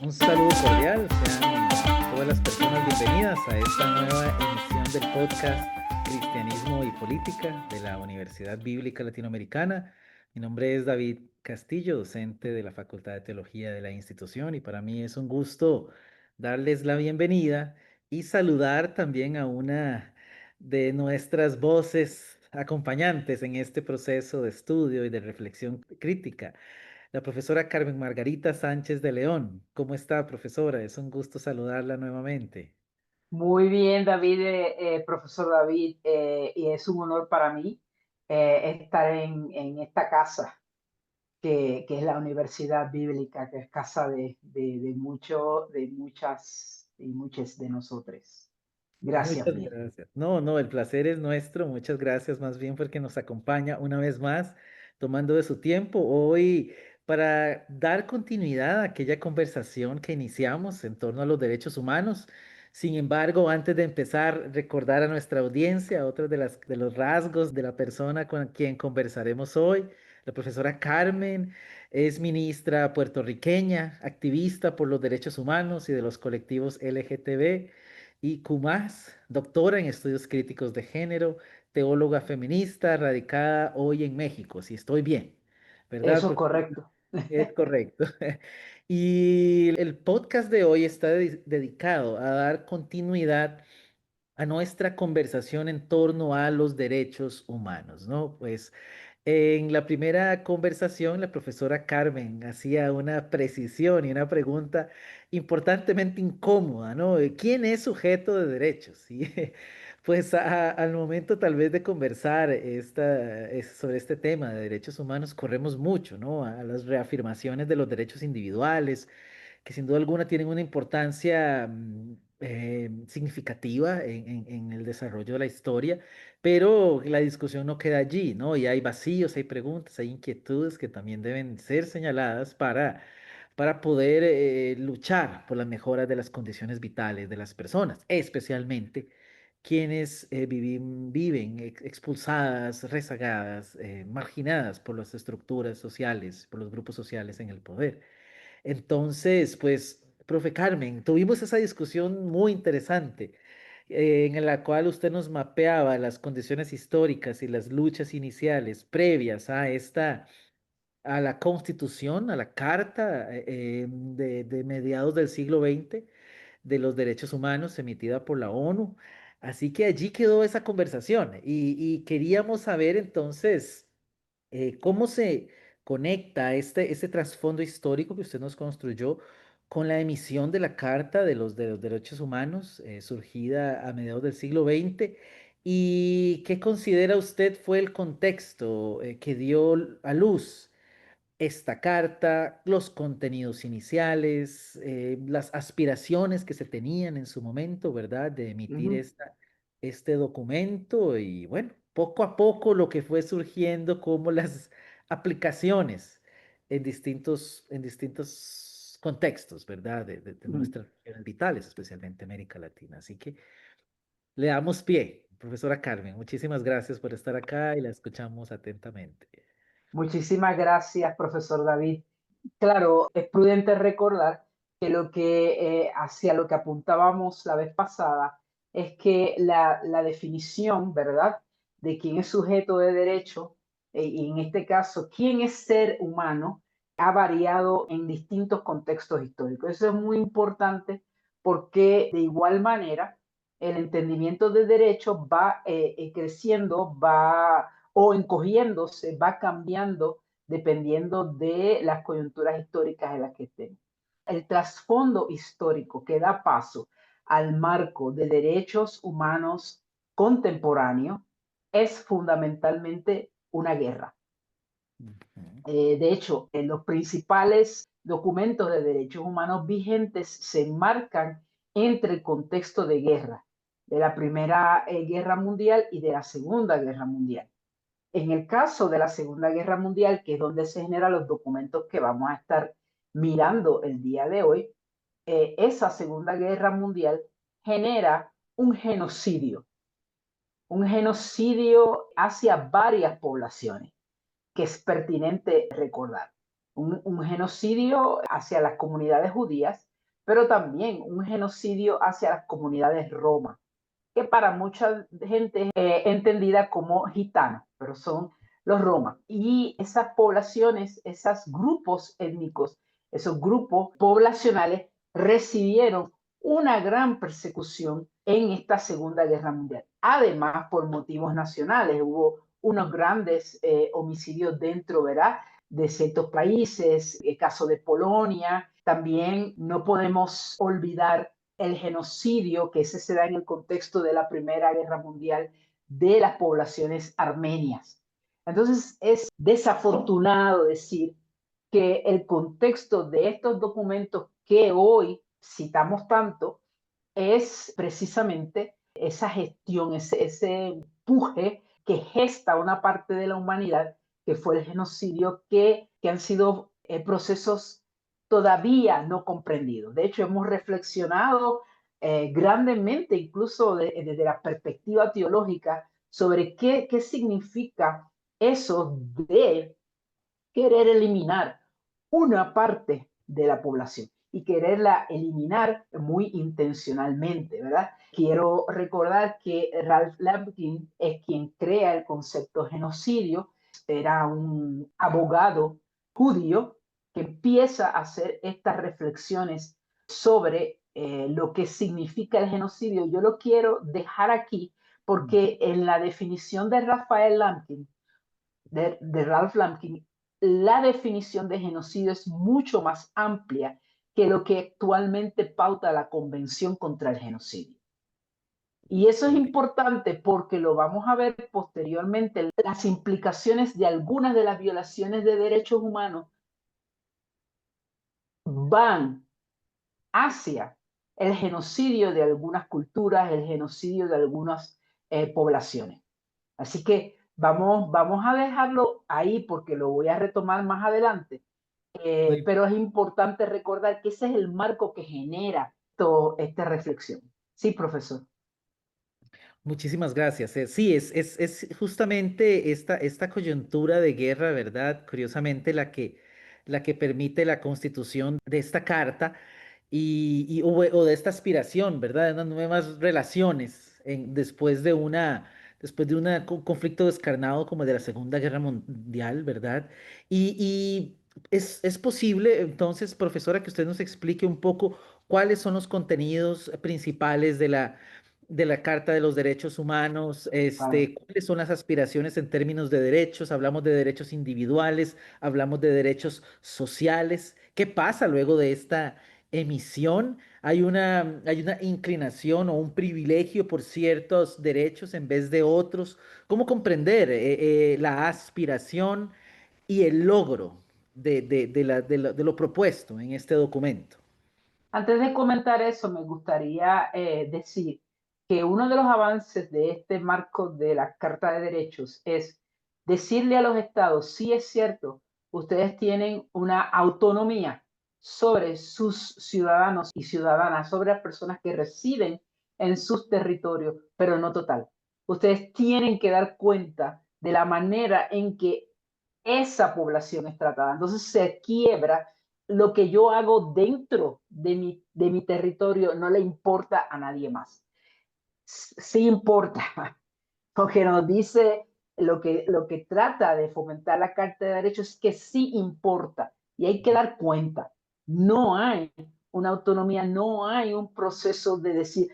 Un saludo cordial, sean todas las personas bienvenidas a esta nueva emisión del podcast Cristianismo y Política de la Universidad Bíblica Latinoamericana. Mi nombre es David Castillo, docente de la Facultad de Teología de la institución, y para mí es un gusto darles la bienvenida y saludar también a una de nuestras voces acompañantes en este proceso de estudio y de reflexión crítica, la profesora Carmen Margarita Sánchez de León. ¿Cómo está, profesora? Es un gusto saludarla nuevamente. Muy bien, David, profesor David, y es un honor para mí estar en esta casa que es la Universidad Bíblica, que es casa de muchas y muchos de nosotros. Gracias, Muchas bien. gracias. No, no, el placer es nuestro. Muchas gracias más bien porque nos acompaña una vez más, tomando de su tiempo hoy para dar continuidad a aquella conversación que iniciamos en torno a los derechos humanos. Sin embargo, antes de empezar, recordar a nuestra audiencia otros de los rasgos de la persona con quien conversaremos hoy. La profesora Carmen es ministra puertorriqueña, activista por los derechos humanos y de los colectivos LGTB y Kumás, doctora en estudios críticos de género, teóloga feminista, radicada hoy en México, si estoy bien, ¿verdad? Eso es correcto. Es correcto. Y el podcast de hoy está dedicado a dar continuidad a nuestra conversación en torno a los derechos humanos, ¿no? Pues en la primera conversación, la profesora Carmen hacía una precisión y una pregunta importantemente incómoda, ¿no? ¿Quién es sujeto de derechos? Y pues al momento tal vez de conversar sobre este tema de derechos humanos, corremos mucho, ¿no? A las reafirmaciones de los derechos individuales, que sin duda alguna tienen una importancia significativa en el desarrollo de la historia, pero la discusión no queda allí, ¿no? Y hay vacíos, hay preguntas, hay inquietudes que también deben ser señaladas para poder luchar por las mejoras de las condiciones vitales de las personas, especialmente quienes viven expulsadas, rezagadas, marginadas por las estructuras sociales, por los grupos sociales en el poder. Entonces, pues, profe Carmen, tuvimos esa discusión muy interesante en la cual usted nos mapeaba las condiciones históricas y las luchas iniciales previas a la Constitución, a la Carta de mediados del siglo XX de los Derechos Humanos emitida por la ONU. Así que allí quedó esa conversación y queríamos saber entonces cómo se conecta este trasfondo histórico que usted nos construyó con la emisión de la Carta de los Derechos Humanos, surgida a mediados del siglo XX. ¿Y qué considera usted fue el contexto que dio a luz esta carta, los contenidos iniciales, las aspiraciones que se tenían en su momento, ¿verdad? De emitir Ujú. este documento y bueno, poco a poco lo que fue surgiendo como las aplicaciones en distintos contextos, ¿verdad? De Mm. nuestras regiones vitales, especialmente América Latina. Así que le damos pie, profesora Carmen. Muchísimas gracias por estar acá y la escuchamos atentamente. Muchísimas gracias, profesor David. Claro, es prudente recordar que hacia lo que apuntábamos la vez pasada es que la definición, ¿verdad?, de quién es sujeto de derecho, y en este caso, quién es ser humano, ha variado en distintos contextos históricos. Eso es muy importante porque de igual manera el entendimiento de derecho va creciendo, va o encogiéndose, va cambiando dependiendo de las coyunturas históricas en las que estén. El trasfondo histórico que da paso al marco de derechos humanos contemporáneo es fundamentalmente una guerra. Ujú. De hecho, en los principales documentos de derechos humanos vigentes se enmarcan entre el contexto de guerra, de la Primera Guerra Mundial y de la Segunda Guerra Mundial. En el caso de la Segunda Guerra Mundial, que es donde se generan los documentos que vamos a estar mirando el día de hoy, esa Segunda Guerra Mundial genera un genocidio hacia varias poblaciones, que es pertinente recordar. Un genocidio hacia las comunidades judías, pero también un genocidio hacia las comunidades roma, que para mucha gente es entendida como gitanos, pero son los romas. Y esas poblaciones, esos grupos étnicos, esos grupos poblacionales recibieron una gran persecución en esta Segunda Guerra Mundial. Además, por motivos nacionales, hubo unos grandes homicidios dentro, ¿verdad?, de ciertos países, el caso de Polonia. También no podemos olvidar el genocidio, que ese se da en el contexto de la Primera Guerra Mundial, de las poblaciones armenias. Entonces, es desafortunado decir que el contexto de estos documentos que hoy citamos tanto es precisamente esa gestión, ese empuje que gesta una parte de la humanidad, que fue el genocidio, que han sido procesos todavía no comprendidos. De hecho, hemos reflexionado grandemente, incluso desde la perspectiva teológica, sobre qué significa eso de querer eliminar una parte de la población y quererla eliminar muy intencionalmente, ¿verdad? Quiero recordar que Ralph Lampkin es quien crea el concepto genocidio, era un abogado judío que empieza a hacer estas reflexiones sobre lo que significa el genocidio. Yo lo quiero dejar aquí porque en la definición de Rafael Lampkin, de Ralph Lampkin, la definición de genocidio es mucho más amplia que lo que actualmente pauta la Convención contra el Genocidio. Y eso es Ok. importante porque lo vamos a ver posteriormente, las implicaciones de algunas de las violaciones de derechos humanos van hacia el genocidio de algunas culturas, el genocidio de algunas poblaciones. Así que vamos a dejarlo ahí porque lo voy a retomar más adelante. No hay- Pero es importante recordar que ese es el marco que genera toda esta reflexión. Sí, profesor. Muchísimas gracias. Sí, es justamente esta coyuntura de guerra, ¿verdad? Curiosamente, la que permite la constitución de esta carta o de esta aspiración, ¿verdad? De unas nuevas relaciones después de un conflicto descarnado como el de la Segunda Guerra Mundial, ¿verdad? Y es posible, entonces, profesora, que usted nos explique un poco cuáles son los contenidos principales de la Carta de los Derechos Humanos, Vale. cuáles son las aspiraciones en términos de derechos, hablamos de derechos individuales, hablamos de derechos sociales, ¿qué pasa luego de esta emisión? Hay una inclinación o un privilegio por ciertos derechos en vez de otros. ¿Cómo comprender la aspiración y el logro de lo propuesto en este documento? Antes de comentar eso, me gustaría decir que uno de los avances de este marco de la Carta de Derechos es decirle a los estados, sí es cierto, ustedes tienen una autonomía sobre sus ciudadanos y ciudadanas, sobre las personas que residen en sus territorios, pero no total. Ustedes tienen que dar cuenta de la manera en que esa población es tratada. Entonces se quiebra lo que yo hago dentro de mi territorio, no le importa a nadie más. Sí importa, porque nos dice lo que trata de fomentar la Carta de Derechos es que sí importa y hay que dar cuenta. No hay una autonomía, no hay un proceso de decir,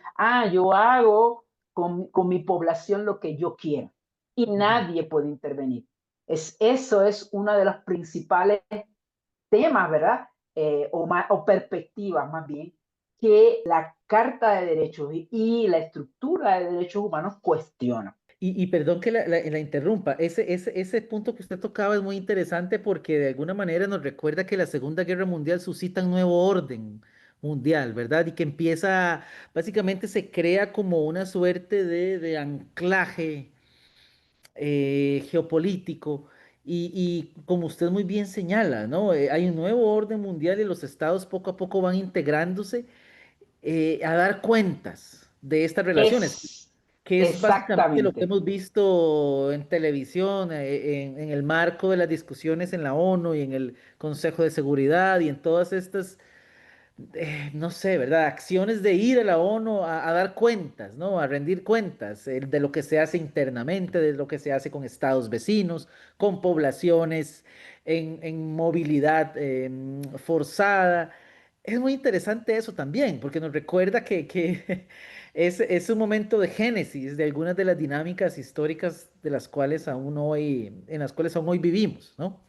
yo hago con mi población lo que yo quiero y Ujú. nadie puede intervenir. Eso es uno de los principales temas, ¿verdad? O perspectivas más bien, que la Carta de Derechos y la estructura de derechos humanos cuestiona. Y perdón que la interrumpa, ese punto que usted tocaba es muy interesante porque de alguna manera nos recuerda que la Segunda Guerra Mundial suscita un nuevo orden mundial, ¿verdad? Y que empieza, básicamente se crea como una suerte de anclaje geopolítico. Y como usted muy bien señala, ¿no? Hay un nuevo orden mundial y los estados poco a poco van integrándose a dar cuentas de estas Es, relaciones. que es básicamente lo que exactamente. hemos visto en televisión, en el marco de las discusiones en la ONU y en el Consejo de Seguridad y en todas estas no sé, ¿verdad? Acciones de ir a la ONU a dar cuentas, ¿no? A rendir cuentas de lo que se hace internamente, de lo que se hace con estados vecinos, con poblaciones en movilidad forzada. Es muy interesante eso también, porque nos recuerda que es un momento de génesis de algunas de las dinámicas históricas de las cuales aún hoy, en las cuales aún hoy vivimos, ¿no?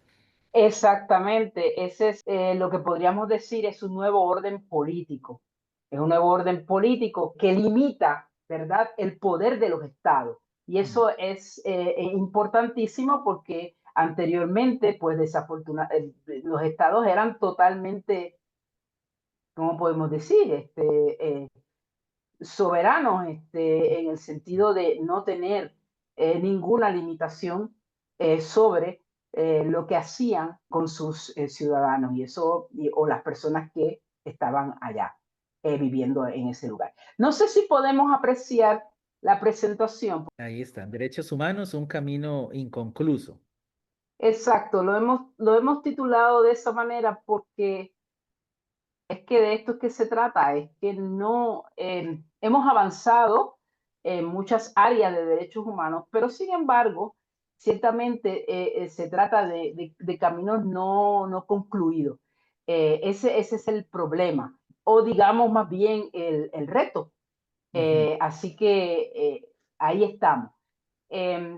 Exactamente, ese es lo que podríamos decir es un nuevo orden político. Es un nuevo orden político que limita, ¿verdad?, el poder de los estados. Y Mm. eso es importantísimo porque anteriormente, pues desafortunadamente, los estados eran totalmente, ¿cómo podemos decir? Soberanos, en el sentido de no tener ninguna limitación sobre lo que hacían con sus ciudadanos y eso, o las personas que estaban allá viviendo en ese lugar. No sé si podemos apreciar la presentación. Ahí están, derechos humanos, un camino inconcluso. Exacto, lo hemos titulado de esa manera porque es que de esto es que se trata, es que no hemos avanzado en muchas áreas de derechos humanos, pero sin embargo, ciertamente se trata de caminos no concluidos. Ese es el problema, o digamos más bien el reto. Ujú. Así que ahí estamos.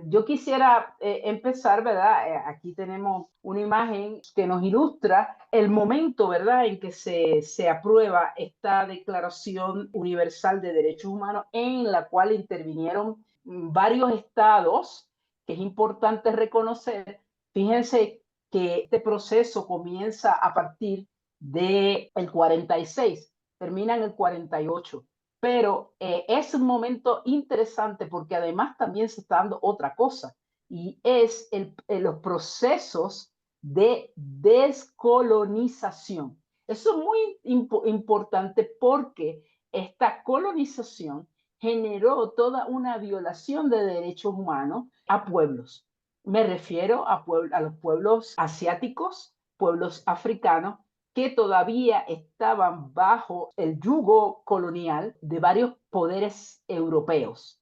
Yo quisiera empezar, ¿verdad? Aquí tenemos una imagen que nos ilustra el momento, ¿verdad?, en que se aprueba esta Declaración Universal de Derechos Humanos, en la cual intervinieron varios estados, que es importante reconocer. Fíjense que este proceso comienza a partir del 46, termina en el 48. Pero es un momento interesante porque además también se está dando otra cosa y es los procesos de descolonización. Eso es muy importante porque esta colonización generó toda una violación de derechos humanos a pueblos. Me refiero a los pueblos asiáticos, pueblos africanos, que todavía estaban bajo el yugo colonial de varios poderes europeos.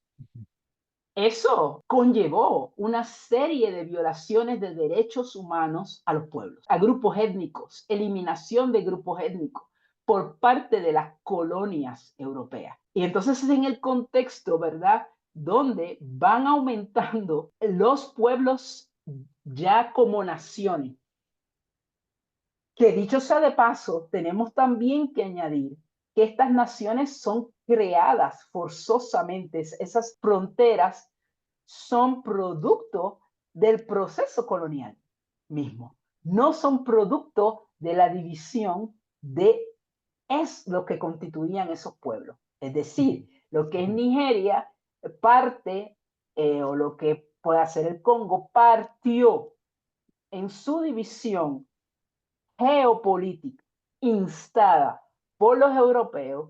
Eso conllevó una serie de violaciones de derechos humanos a los pueblos, a grupos étnicos, eliminación de grupos étnicos por parte de las colonias europeas. Y entonces es en el contexto, ¿verdad?, donde van aumentando los pueblos ya como naciones, que dicho sea de paso, tenemos también que añadir que estas naciones son creadas forzosamente, esas fronteras son producto del proceso colonial mismo, no son producto de la división de es lo que constituían esos pueblos. Es Ujú. decir, lo que es Nigeria parte, o lo que puede hacer el Congo, partió en su división geopolítica instada por los europeos,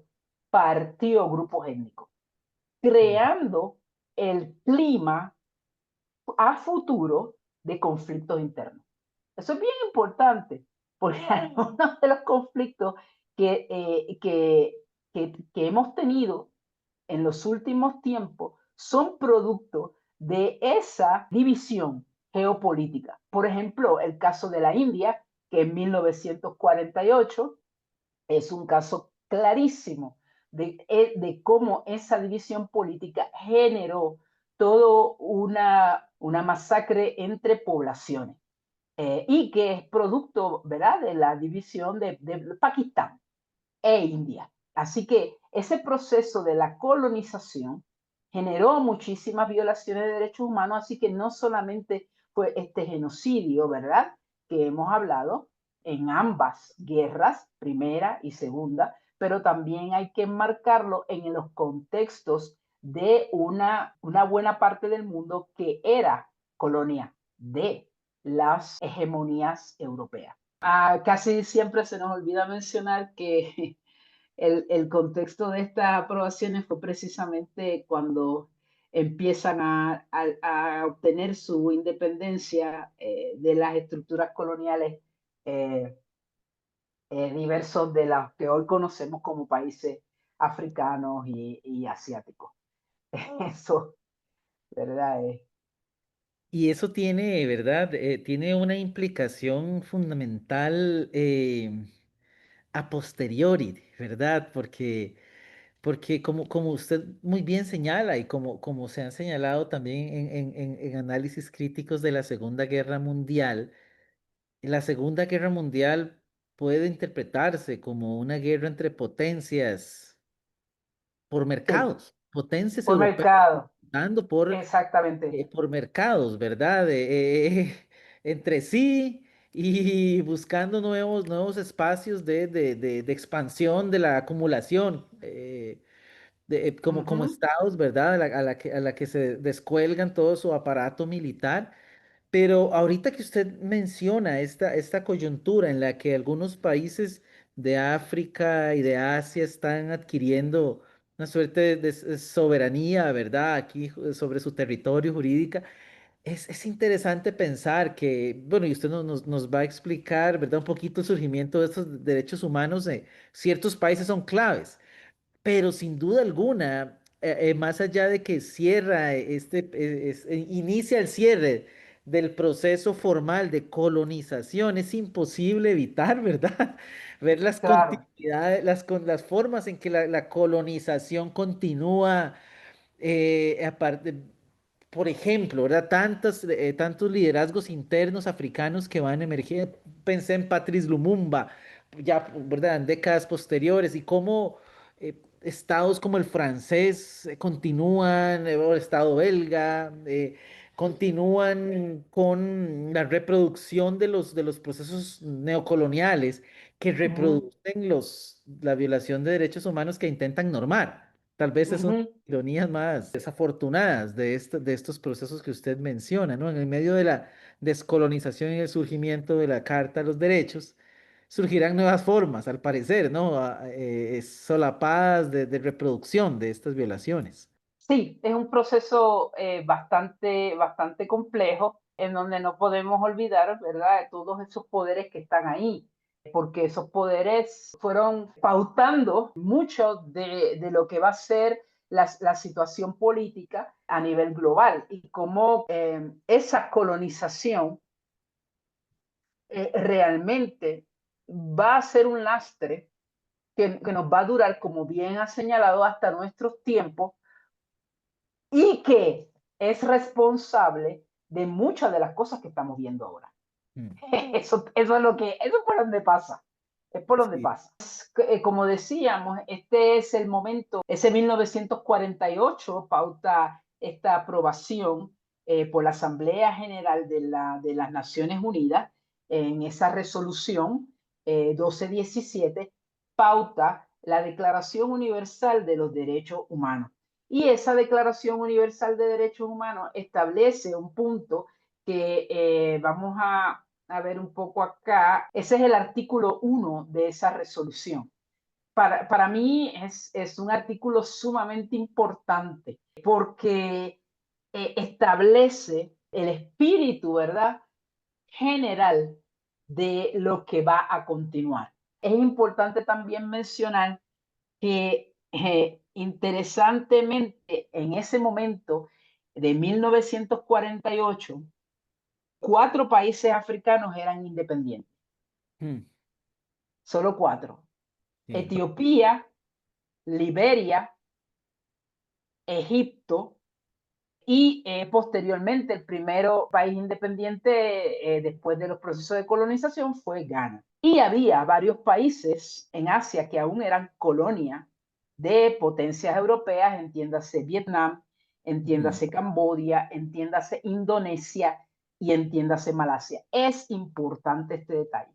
partió grupos étnicos, creando el clima a futuro de conflictos internos. Eso es bien importante, porque algunos de los conflictos que, que hemos tenido en los últimos tiempos son producto de esa división geopolítica. Por ejemplo, el caso de la India, que en 1948 es un caso clarísimo de cómo esa división política generó toda una masacre entre poblaciones. Y que es producto, ¿verdad?, de la división de Pakistán e India. Así que ese proceso de la colonización generó muchísimas violaciones de derechos humanos, así que no solamente fue este genocidio, ¿verdad?, que hemos hablado en ambas guerras, primera y segunda, pero también hay que enmarcarlo en los contextos de una buena parte del mundo que era colonia de las hegemonías europeas. Casi siempre se nos olvida mencionar que el contexto de estas aprobaciones fue precisamente cuando empiezan a obtener su independencia de las estructuras coloniales diversos de las que hoy conocemos como países africanos y asiáticos. Eso, ¿verdad? Y eso tiene, ¿verdad? Tiene una implicación fundamental a posteriori, ¿verdad? Porque como usted muy bien señala y como se han señalado también en análisis críticos de la Segunda Guerra Mundial puede interpretarse como una guerra entre potencias por Sí, mercados, potencias por europeas mercado, dando exactamente. por mercados, ¿verdad? Entre sí y buscando nuevos espacios de expansión de la acumulación, como Ujú, estados, ¿verdad? A la que se descuelgan todo su aparato militar. Pero ahorita que usted menciona esta coyuntura en la que algunos países de África y de Asia están adquiriendo una suerte de soberanía, ¿verdad? Aquí sobre su territorio jurídica, es interesante pensar que, bueno, y usted nos va a explicar, ¿verdad? Un poquito el surgimiento de estos derechos humanos. Ciertos países son claves. Pero sin duda alguna, más allá de que inicia el cierre del proceso formal de colonización, es imposible evitar, ¿verdad? Ver las claro, continuidades, las formas en que la colonización continúa, aparte, por ejemplo, ¿verdad? Tantos liderazgos internos africanos que van emergiendo. Pensé en Patrice Lumumba, ya, ¿verdad? En décadas posteriores, y cómo estados como el francés continúan, o el estado belga, continúan con la reproducción de los procesos neocoloniales que ujú, reproducen la violación de derechos humanos que intentan normar. Tal vez es ujú. ironías más desafortunadas de estos procesos que usted menciona, ¿no? En el medio de la descolonización y el surgimiento de la Carta de los Derechos, surgirán nuevas formas, al parecer, ¿no? Solapadas de reproducción de estas violaciones. Sí, es un proceso bastante complejo en donde no podemos olvidar, ¿verdad?, de todos esos poderes que están ahí, porque esos poderes fueron pautando mucho de lo que va a ser la situación política a nivel global y cómo esa colonización realmente va a ser un lastre que nos va a durar, como bien ha señalado, hasta nuestros tiempos y que es responsable de muchas de las cosas que estamos viendo ahora. Mm, Eso es eso es por donde pasa. Es por donde sí. pasa. Como decíamos, este es el momento, ese 1948 pauta esta aprobación por la Asamblea General de las Naciones Unidas en esa resolución 1217, pauta la Declaración Universal de los Derechos Humanos. Y esa Declaración Universal de Derechos Humanos establece un punto que vamos a ver un poco acá. Ese es el artículo 1 de esa resolución. Para mí es un artículo sumamente importante porque establece el espíritu, ¿verdad?, general de lo que va a continuar. Es importante también mencionar que interesantemente en ese momento de 1948, 4 países africanos eran independientes, Mm, solo 4. sí. Etiopía, Liberia, Egipto y posteriormente el primero país independiente después de los procesos de colonización fue Ghana. Y había varios países en Asia que aún eran colonia de potencias europeas, entiéndase Vietnam, Ujú, entiéndase Camboya, entiéndase Indonesia y entiéndase Malasia. Es importante este detalle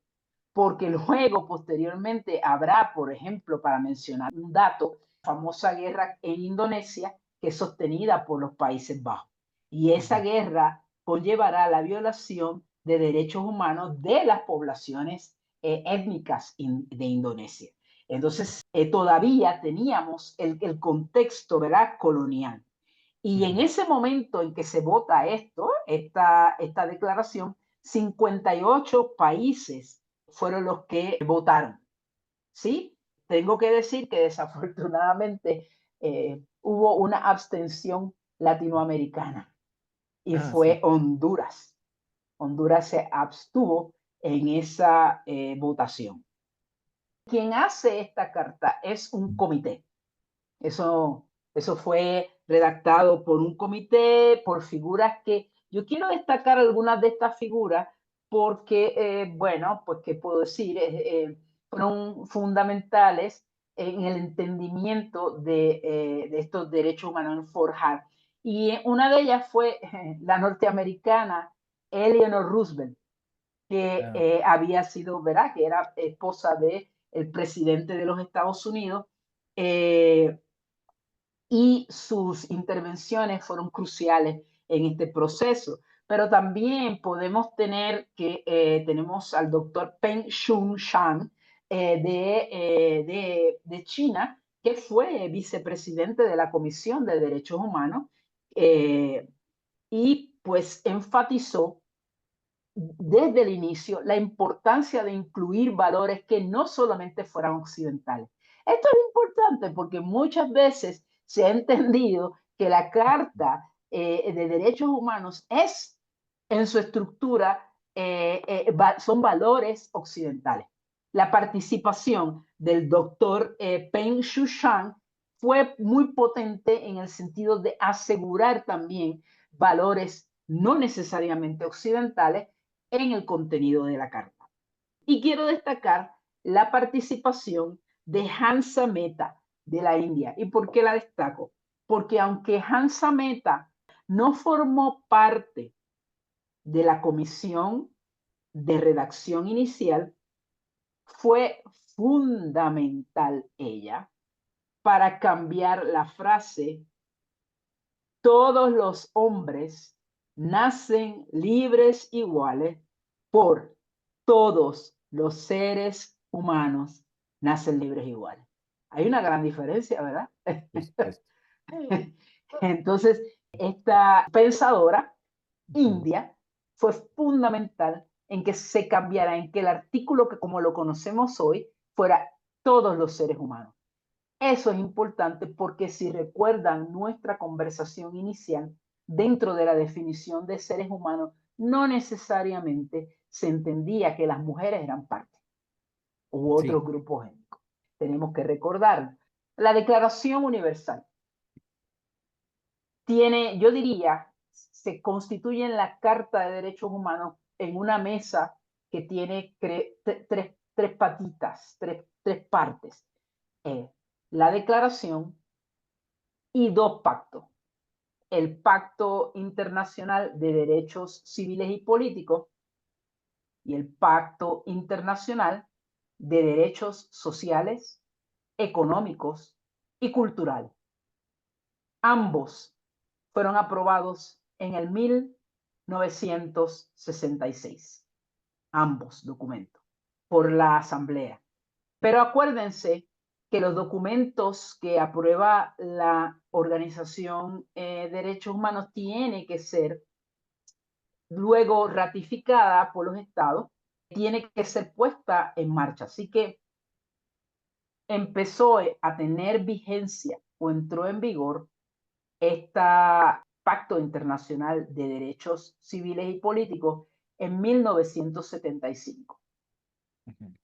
porque luego, posteriormente, habrá, por ejemplo, para mencionar un dato, famosa guerra en Indonesia que es sostenida por los Países Bajos. Y esa ujú, guerra conllevará la violación de derechos humanos de las poblaciones étnicas de Indonesia. Entonces, todavía teníamos el contexto, ¿verdad?, colonial. Y en Ujú. ese momento en que se vota esta declaración, 58 países fueron los que votaron. ¿Sí? Tengo que decir que desafortunadamente hubo una abstención latinoamericana y Ah, fue sí. Honduras. Honduras se abstuvo en esa votación. Quien hace esta carta es un comité. Eso, eso fue redactado por un comité, por figuras que yo quiero destacar algunas de estas figuras porque, bueno, pues qué puedo decir, fueron fundamentales en el entendimiento de estos derechos humanos en forjar. Y una de ellas fue la norteamericana Eleanor Roosevelt, que Ah, había sido, ¿verdad? Que era esposa del presidente de los Estados Unidos. Eh, y sus intervenciones fueron cruciales en este proceso. Pero también podemos tener que tenemos al doctor Peng Shunshan de China, que fue vicepresidente de la Comisión de Derechos Humanos eh, y pues enfatizó desde el inicio la importancia de incluir valores que no solamente fueran occidentales. Esto es importante porque muchas veces se ha entendido que la Carta de Derechos Humanos es, en su estructura, son valores occidentales. La participación del doctor Peng Shushang fue muy potente en el sentido de asegurar también valores no necesariamente occidentales en el contenido de la carta. Y quiero destacar la participación de Hansa Mehta de la India. ¿Y por qué la destaco? Porque aunque Hansa Mehta no formó parte de la comisión de redacción inicial, fue fundamental ella para cambiar la frase todos los hombres nacen libres iguales por todos los seres humanos nacen libres iguales. Hay una gran diferencia, ¿verdad? por supuesto. Entonces, esta pensadora Ujú. india fue fundamental en que se cambiara, en que el artículo que como lo conocemos hoy fuera todos los seres humanos. Eso es importante porque si recuerdan nuestra conversación inicial, dentro de la definición de seres humanos, no necesariamente se entendía que las mujeres eran parte u otros Sí, grupos étnicos. Tenemos que recordar. La Declaración Universal tiene, yo diría, se constituye en la Carta de Derechos Humanos en una mesa que tiene tres patitas, tres partes. La declaración y dos pactos. El Pacto Internacional de Derechos Civiles y Políticos y el Pacto Internacional de Derechos Sociales, Económicos y Culturales. Ambos fueron aprobados en el 1966, ambos documentos, por la Asamblea. Pero acuérdense que los documentos que aprueba la Organización de Derechos Humanos tiene que ser luego ratificada por los estados, tiene que ser puesta en marcha. Así que empezó a tener vigencia o entró en vigor este Pacto Internacional de Derechos Civiles y Políticos en 1975. ujú.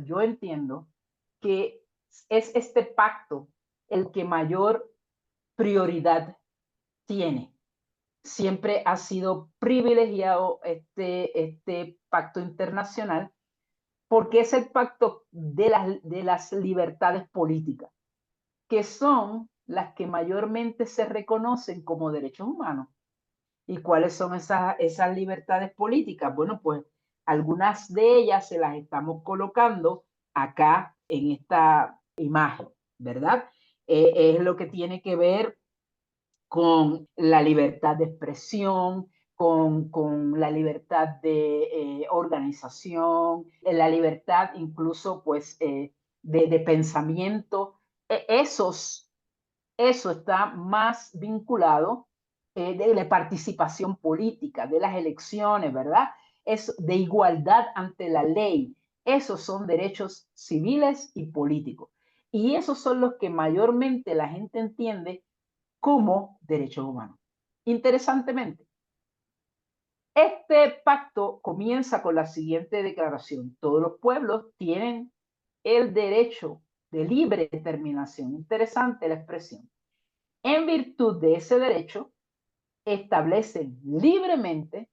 Yo entiendo que es este pacto el que mayor prioridad tiene. Siempre ha sido privilegiado este pacto internacional porque es el pacto de las libertades políticas, que son las que mayormente se reconocen como derechos humanos. ¿Y cuáles son esas libertades políticas? Bueno, pues algunas de ellas se las estamos colocando acá en esta imagen, ¿verdad? Es lo que tiene que ver con la libertad de expresión, con la libertad de organización, la libertad incluso pues de pensamiento. Esos eso está más vinculado de la participación política, de las elecciones, ¿verdad? Es de igualdad ante la ley. Esos son derechos civiles y políticos. Y esos son los que mayormente la gente entiende como derechos humanos. Interesantemente, este pacto comienza con la siguiente declaración. Todos los pueblos tienen el derecho de libre determinación. Interesante la expresión. En virtud de ese derecho, establecen libremente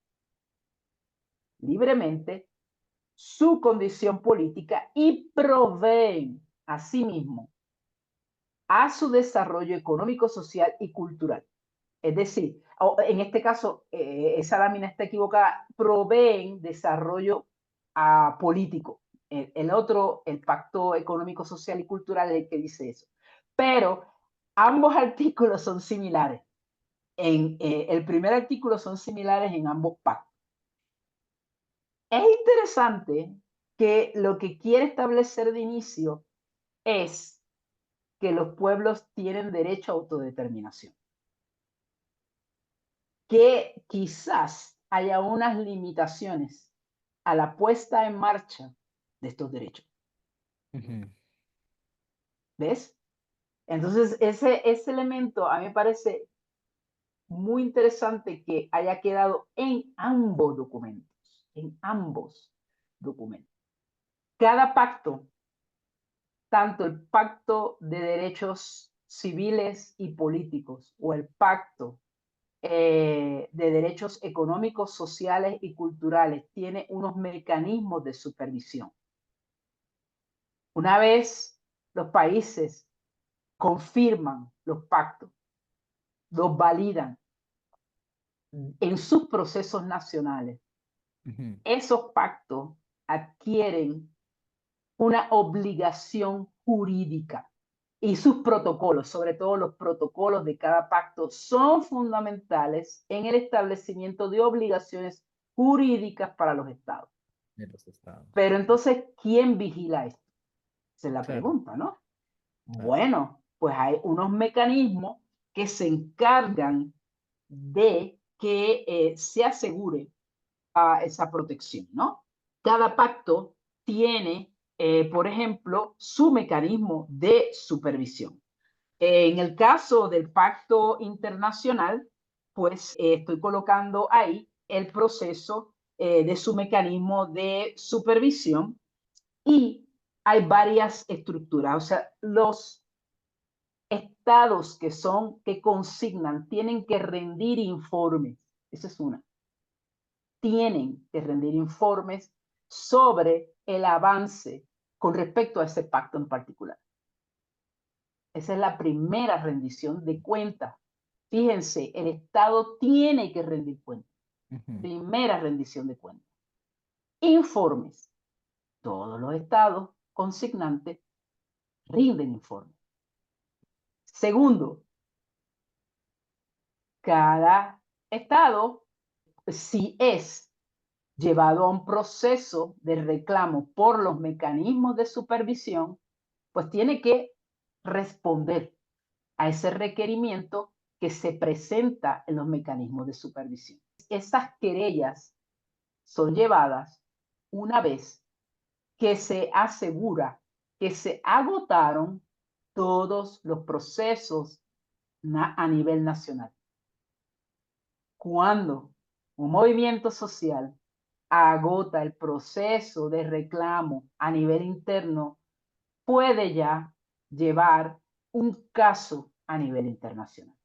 su condición política y proveen asimismo a su desarrollo económico, social y cultural. Es decir, en este caso, esa lámina está equivocada, proveen desarrollo político. El otro, el Pacto Económico, Social y Cultural, es el que dice eso. Pero ambos artículos son similares. El primer artículo son similares en ambos pactos. Es interesante que lo que quiere establecer de inicio es que los pueblos tienen derecho a autodeterminación, que quizás haya unas limitaciones a la puesta en marcha de estos derechos. Ujú, ¿Ves? Entonces, ese elemento a mí me parece muy interesante que haya quedado en ambos documentos, en ambos documentos. Cada pacto, tanto el pacto de derechos civiles y políticos o el pacto de derechos económicos, sociales y culturales, tiene unos mecanismos de supervisión. Una vez los países confirman los pactos, los validan en sus procesos nacionales, ujú. esos pactos adquieren una obligación jurídica y sus protocolos, sobre todo los protocolos de cada pacto, son fundamentales en el establecimiento de obligaciones jurídicas para los estados. De los estados. Pero entonces, ¿quién vigila esto? Esa es la Claro, pregunta, ¿no? claro. Bueno, pues hay unos mecanismos que se encargan de que se asegure esa protección, ¿no? Cada pacto tiene, por ejemplo, su mecanismo de supervisión. En el caso del pacto internacional, pues estoy colocando ahí el proceso de su mecanismo de supervisión y hay varias estructuras. O sea, los estados que consignan tienen que rendir informes. Esa es una. Tienen que rendir informes sobre el avance con respecto a ese pacto en particular. Esa es la primera rendición de cuentas. Fíjense, el Estado tiene que rendir cuentas. Ujú, Primera rendición de cuentas. Informes. Todos los estados consignantes rinden informes. Segundo, cada estado, si es llevado a un proceso de reclamo por los mecanismos de supervisión, pues tiene que responder a ese requerimiento que se presenta en los mecanismos de supervisión. Esas querellas son llevadas una vez que se asegura que se agotaron todos los procesos a nivel nacional. Cuando un movimiento social agota el proceso de reclamo a nivel interno, puede ya llevar un caso a nivel internacional.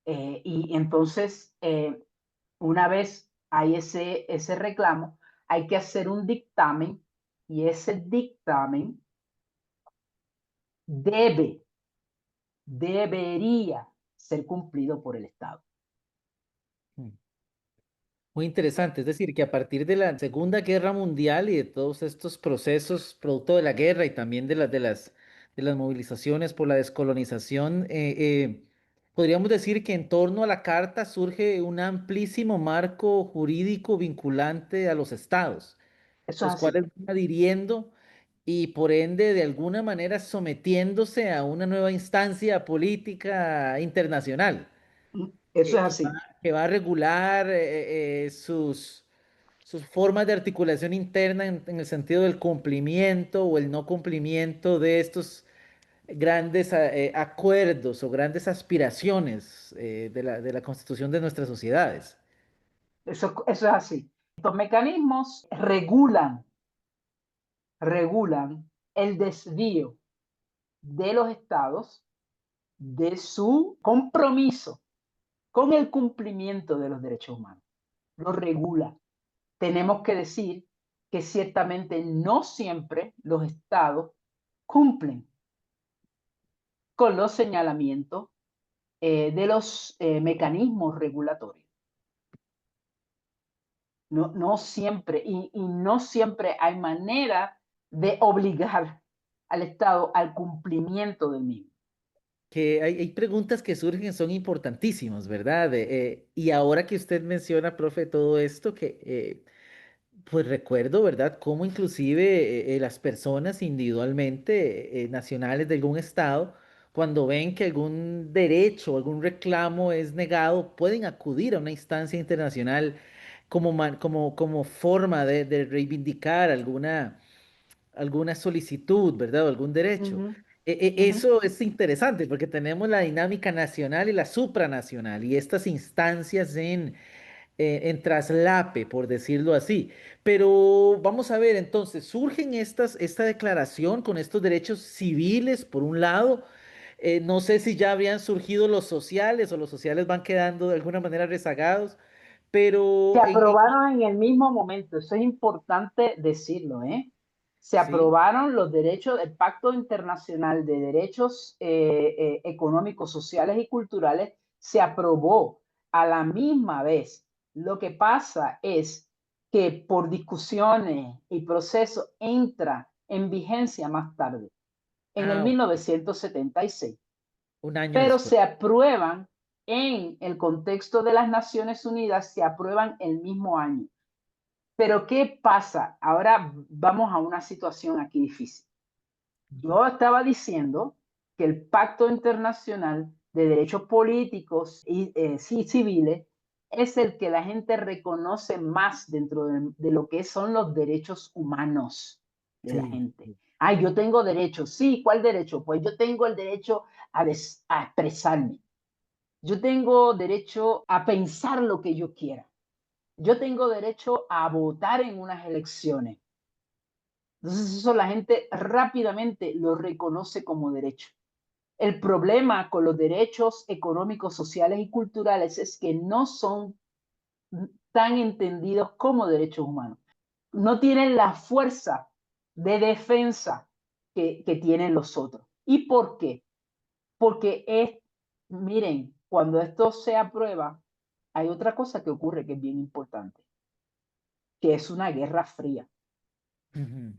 Y entonces, una vez hay ese reclamo, hay que hacer un dictamen y ese dictamen debe, debería ser cumplido por el Estado. ujú. Muy interesante, es decir, que a partir de la Segunda Guerra Mundial y de todos estos procesos producto de la guerra y también de las movilizaciones por la descolonización, podríamos decir que en torno a la Carta surge un amplísimo marco jurídico vinculante a los estados, Eso es los así. cuales van adhiriendo y por ende de alguna manera sometiéndose a una nueva instancia política internacional Eso que, es que va, así. que va a regular sus formas de articulación interna en el sentido del cumplimiento o el no cumplimiento de estos grandes acuerdos o grandes aspiraciones de la constitución de nuestras sociedades. Eso es así. Estos mecanismos regulan el desvío de los estados de su compromiso con el cumplimiento de los derechos humanos. Lo regula. Tenemos que decir que ciertamente no siempre los estados cumplen con los señalamientos de los mecanismos regulatorios. No, no siempre, y no siempre hay manera de obligar al Estado al cumplimiento del mismo. Que hay preguntas que surgen, son importantísimas, ¿verdad? Y ahora que usted menciona, profe, todo esto, pues recuerdo, ¿verdad? Cómo inclusive las personas individualmente, nacionales de algún estado, cuando ven que algún derecho, algún reclamo es negado, pueden acudir a una instancia internacional como forma de reivindicar alguna solicitud, ¿verdad? O algún Uh derecho. -huh, uh -huh. Eso es interesante porque tenemos la dinámica nacional y la supranacional y estas instancias en traslape, por decirlo así. Pero vamos a ver, entonces, surgen esta declaración con estos derechos civiles, por un lado. No sé si ya habrían surgido los sociales o los sociales van quedando de alguna manera rezagados, Se pero aprobaron en el mismo momento, eso es importante decirlo, ¿eh? Se sí, aprobaron los derechos, el Pacto Internacional de Derechos Económicos, Sociales y Culturales, se aprobó a la misma vez. Lo que pasa es que por discusiones y procesos entra en vigencia más tarde, en el ok, 1976, un año pero después. se aprueban en el contexto de las Naciones Unidas, se aprueban el mismo año. Pero ¿qué pasa? Ahora vamos a una situación aquí difícil. Yo estaba diciendo que el Pacto Internacional de Derechos Políticos y civiles es el que la gente reconoce más dentro de lo que son los derechos humanos de la Sí. gente. Ah, yo tengo derecho. Sí, ¿cuál derecho? Pues yo tengo el derecho a expresarme. Yo tengo derecho a pensar lo que yo quiera. Yo tengo derecho a votar en unas elecciones. Entonces eso la gente rápidamente lo reconoce como derecho. El problema con los derechos económicos, sociales y culturales es que no son tan entendidos como derechos humanos. No tienen la fuerza de defensa que tienen los otros. ¿Y por qué? Porque miren, cuando esto se aprueba, hay otra cosa que ocurre que es bien importante, que es una guerra fría. Ujú.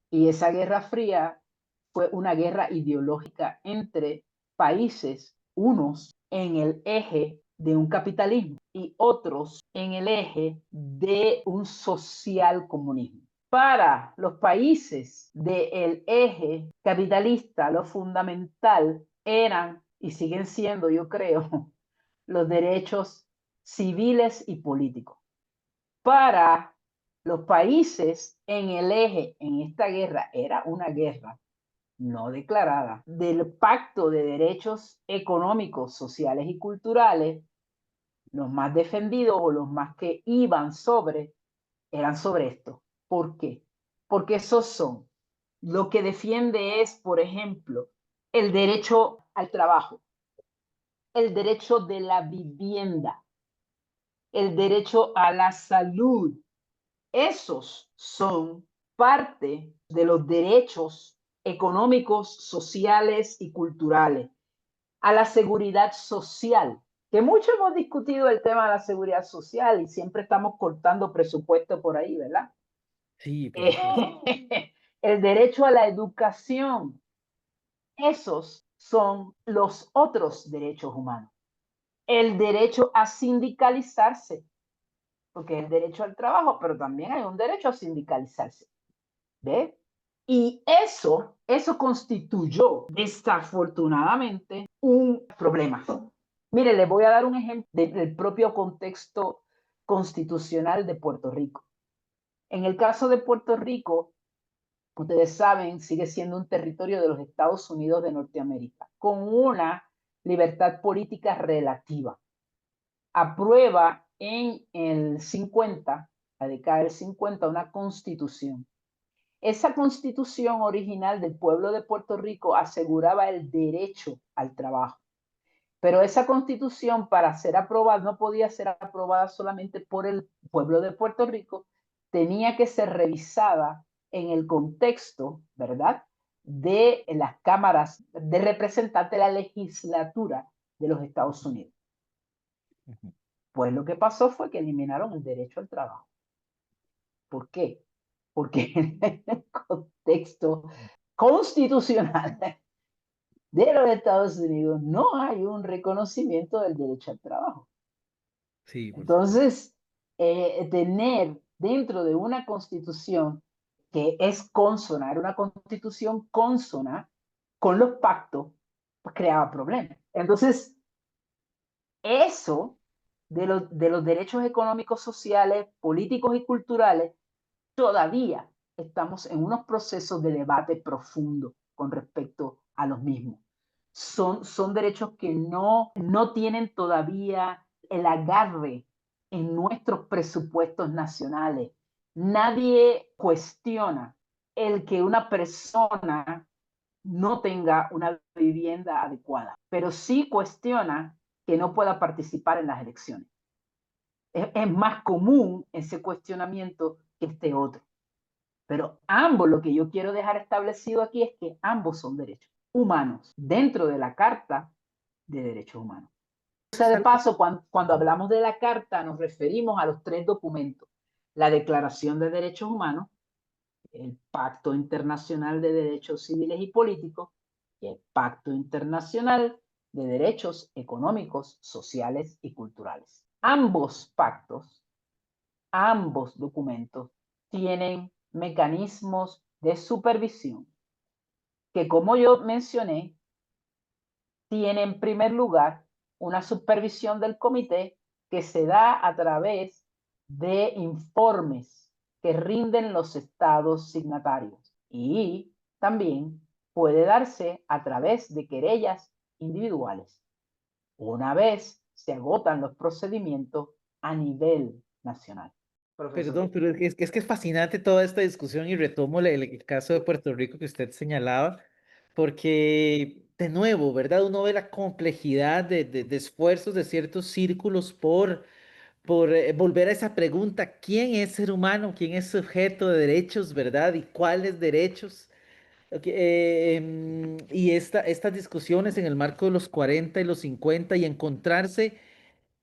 Y esa guerra fría fue una guerra ideológica entre países, unos en el eje de un capitalismo y otros en el eje de un social comunismo. Para los países del eje capitalista, lo fundamental eran y siguen siendo, yo creo, los derechos civiles y políticos. Para los países en el eje, en esta guerra, era una guerra no declarada, del Pacto de Derechos Económicos, Sociales y Culturales, los más defendidos o los más que iban eran sobre esto. ¿Por qué? Porque esos son, lo que defiende es, por ejemplo, el derecho al trabajo, el derecho de la vivienda, el derecho a la salud. Esos son parte de los derechos económicos, sociales y culturales. A la seguridad social, que mucho hemos discutido el tema de la seguridad social y siempre estamos cortando presupuesto por ahí, ¿verdad? Sí, por supuesto. El derecho a la educación, esos son los otros derechos humanos. El derecho a sindicalizarse, porque es el derecho al trabajo, pero también hay un derecho a sindicalizarse. ¿Ve? Y eso constituyó desafortunadamente un problema. Mire, les voy a dar un ejemplo del propio contexto constitucional de Puerto Rico. En el caso de Puerto Rico, ustedes saben, sigue siendo un territorio de los Estados Unidos de Norteamérica, con una libertad política relativa. Aprueba en el 50, la década del 50, una constitución. Esa constitución original del pueblo de Puerto Rico aseguraba el derecho al trabajo. Pero esa constitución, para ser aprobada, no podía ser aprobada solamente por el pueblo de Puerto Rico, tenía que ser revisada en el contexto, ¿verdad?, de las cámaras de representantes de la legislatura de los Estados Unidos. Ujú. Pues lo que pasó fue que eliminaron el derecho al trabajo. ¿Por qué? Porque en el contexto constitucional de los Estados Unidos no hay un reconocimiento del derecho al trabajo. Sí, por supuesto. Entonces, tener dentro de una constitución que es consona, era una constitución consona con los pactos, pues creaba problemas. Entonces, eso de los derechos económicos, sociales, políticos y culturales, todavía estamos en unos procesos de debate profundo con respecto a los mismos. Son derechos que no tienen todavía el agarre en nuestros presupuestos nacionales. Nadie cuestiona el que una persona no tenga una vivienda adecuada, pero sí cuestiona que no pueda participar en las elecciones. Es más común ese cuestionamiento que este otro. Pero ambos, lo que yo quiero dejar establecido aquí es que ambos son derechos humanos dentro de la Carta de Derechos Humanos. O sea, Es de algo. paso, cuando hablamos de la Carta, nos referimos a los tres documentos: la Declaración de Derechos Humanos, el Pacto Internacional de Derechos Civiles y Políticos y el Pacto Internacional de Derechos Económicos, Sociales y Culturales. Ambos pactos, ambos documentos tienen mecanismos de supervisión que, como yo mencioné, tiene en primer lugar una supervisión del comité que se da a través de informes que rinden los estados signatarios, y también puede darse a través de querellas individuales una vez se agotan los procedimientos a nivel nacional. Profesor. Perdón, pero es que es fascinante toda esta discusión y retomo el caso de Puerto Rico que usted señalaba, porque de nuevo, ¿verdad? Uno ve la complejidad de esfuerzos de ciertos círculos por volver a esa pregunta: ¿quién es ser humano? ¿Quién es sujeto de derechos, verdad? ¿Y cuáles derechos? Ok, y estas discusiones en el marco de los 40 y los 50 y encontrarse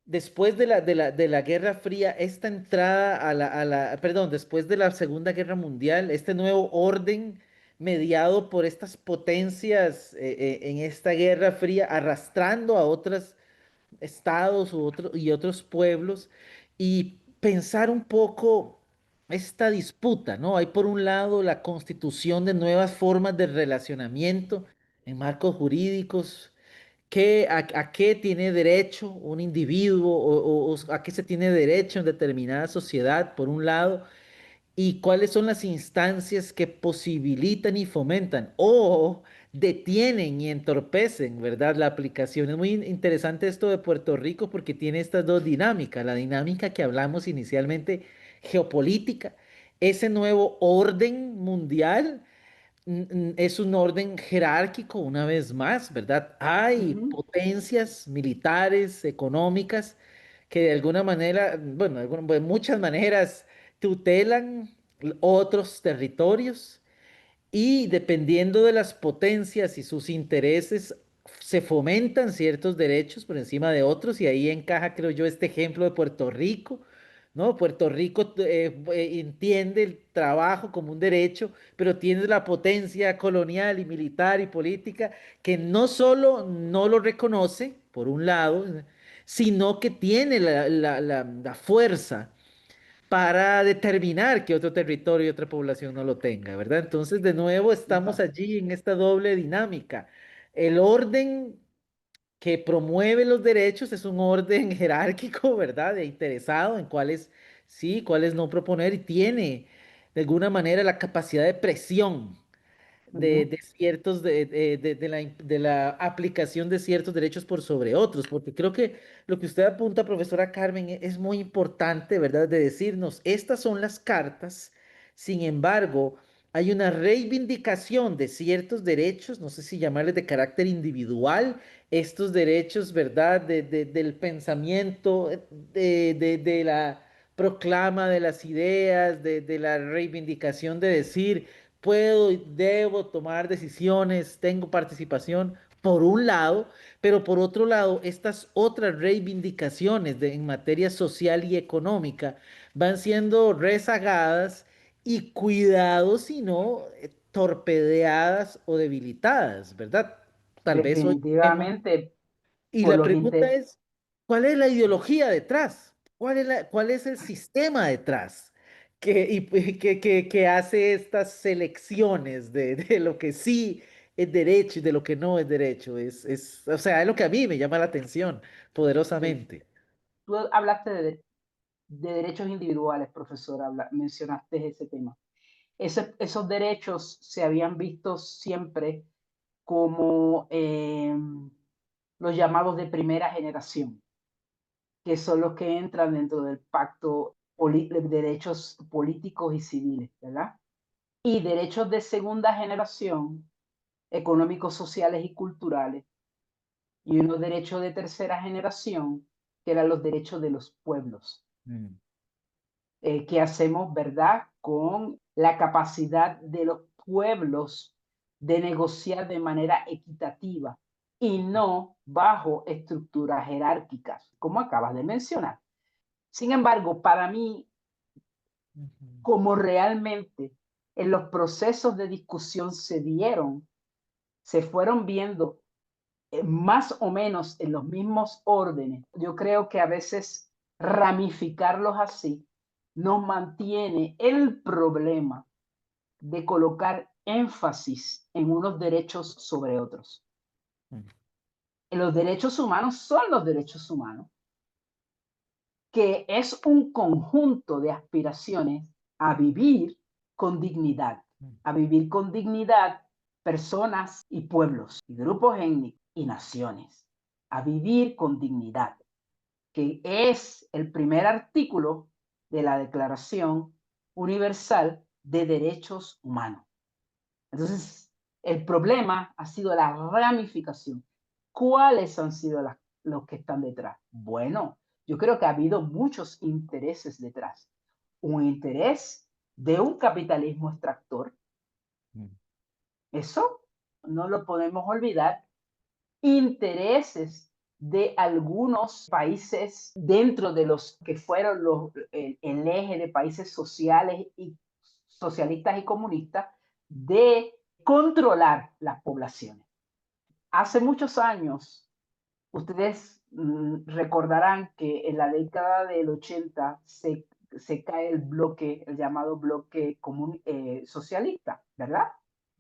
después de la Guerra Fría, esta entrada perdón, después de la Segunda Guerra Mundial, este nuevo orden mediado por estas potencias en esta Guerra Fría, arrastrando a otros estados y otros pueblos, y pensar un poco esta disputa, ¿no? Hay por un lado la constitución de nuevas formas de relacionamiento en marcos jurídicos. ¿A qué tiene derecho un individuo o a qué se tiene derecho en determinada sociedad, por un lado? ¿Y cuáles son las instancias que posibilitan y fomentan o detienen y entorpecen, ¿verdad? La aplicación. Es muy interesante esto de Puerto Rico porque tiene estas dos dinámicas. La dinámica que hablamos inicialmente, geopolítica, ese nuevo orden mundial es un orden jerárquico una vez más, ¿verdad? Hay Ujú, potencias militares, económicas, que de alguna manera, bueno, de muchas maneras tutelan otros territorios, y dependiendo de las potencias y sus intereses, se fomentan ciertos derechos por encima de otros, y ahí encaja, creo yo, este ejemplo de Puerto Rico, ¿no? Puerto Rico entiende el trabajo como un derecho, pero tiene la potencia colonial y militar y política que no solo no lo reconoce, por un lado, sino que tiene la fuerza para determinar que otro territorio y otra población no lo tenga, ¿verdad? Entonces, de nuevo, estamos Exacto. allí en esta doble dinámica. El orden que promueve los derechos es un orden jerárquico, ¿verdad? De interesado en cuáles sí, cuáles no proponer y tiene de alguna manera la capacidad de presión Ujú, de ciertos, de la aplicación de ciertos derechos por sobre otros, porque creo que lo que usted apunta, profesora Carmen, es muy importante, ¿verdad? De decirnos, estas son las cartas, sin embargo, hay una reivindicación de ciertos derechos, no sé si llamarles de carácter individual, estos derechos, ¿verdad? Del pensamiento, de la proclama de las ideas, de la reivindicación de decir puedo y debo tomar decisiones, tengo participación, por un lado, pero por otro lado, estas otras reivindicaciones en materia social y económica van siendo rezagadas y cuidado, si no, torpedeadas o debilitadas, ¿verdad? Tal vez hoy vemos definitivamente, y por la los pregunta inter... es, ¿cuál es la ideología detrás? Cuál es el sistema detrás que hace estas selecciones de lo que sí es derecho y de lo que no es derecho? O sea, es lo que a mí me llama la atención Sí. poderosamente. Tú hablaste de derechos individuales, profesor, mencionaste ese tema. Esos derechos se habían visto siempre como los llamados de primera generación, que son los que entran dentro del pacto de derechos políticos y civiles, ¿verdad? Y derechos de segunda generación, económicos, sociales y culturales, y unos derechos de tercera generación, que eran los derechos de los pueblos. Mm, ¿Qué hacemos, verdad? Con la capacidad de los pueblos de negociar de manera equitativa y no bajo estructuras jerárquicas, como acabas de mencionar. Sin embargo, para mí, ujú, como realmente en los procesos de discusión se dieron, se fueron viendo más o menos en los mismos órdenes, yo creo que a veces ramificarlos así nos mantiene el problema de colocar énfasis en unos derechos sobre otros. mm, Los derechos humanos son los derechos humanos, que es un conjunto de aspiraciones a vivir con dignidad, mm, a vivir con dignidad personas y pueblos, y grupos étnicos y naciones, a vivir con dignidad, que es el primer artículo de la Declaración Universal de Derechos Humanos. Entonces, el problema ha sido la ramificación. ¿Cuáles han sido los que están detrás? Bueno, yo creo que ha habido muchos intereses detrás. Un interés de un capitalismo extractor, mm, eso no lo podemos olvidar. Intereses de algunos países dentro de los que fueron el eje de países sociales y socialistas y comunistas de controlar las poblaciones. Hace muchos años, ustedes recordarán que en la década del 80 se cae el bloque, el llamado bloque socialista, ¿verdad?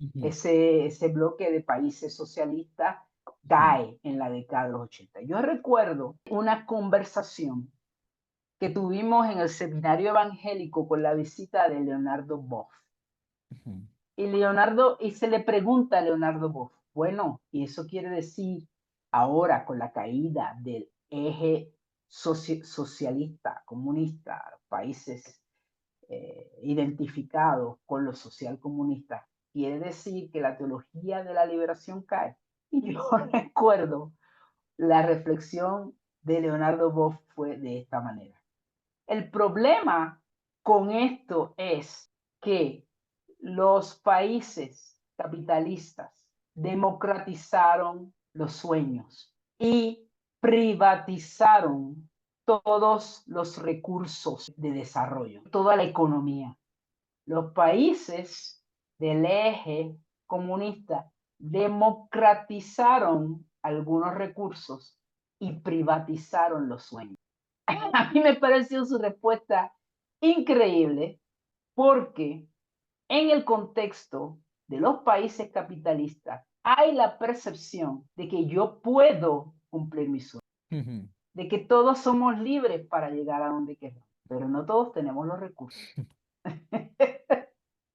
ujú, Ese bloque de países socialistas ujú, cae en la década de los 80. Yo recuerdo una conversación que tuvimos en el seminario evangélico con la visita de Leonardo Boff. ujú, Y se le pregunta a Leonardo Boff, bueno, y eso quiere decir ahora con la caída del eje socialista, comunista, países identificados con los social comunistas, quiere decir que la teología de la liberación cae. Y yo recuerdo la reflexión de Leonardo Boff fue de esta manera. El problema con esto es que los países capitalistas democratizaron los sueños y privatizaron todos los recursos de desarrollo, toda la economía. Los países del eje comunista democratizaron algunos recursos y privatizaron los sueños. A mí me pareció su respuesta increíble porque en el contexto de los países capitalistas hay la percepción de que yo puedo cumplir mi sueño, Ujú. de que todos somos libres para llegar a donde queremos, pero no todos tenemos los recursos.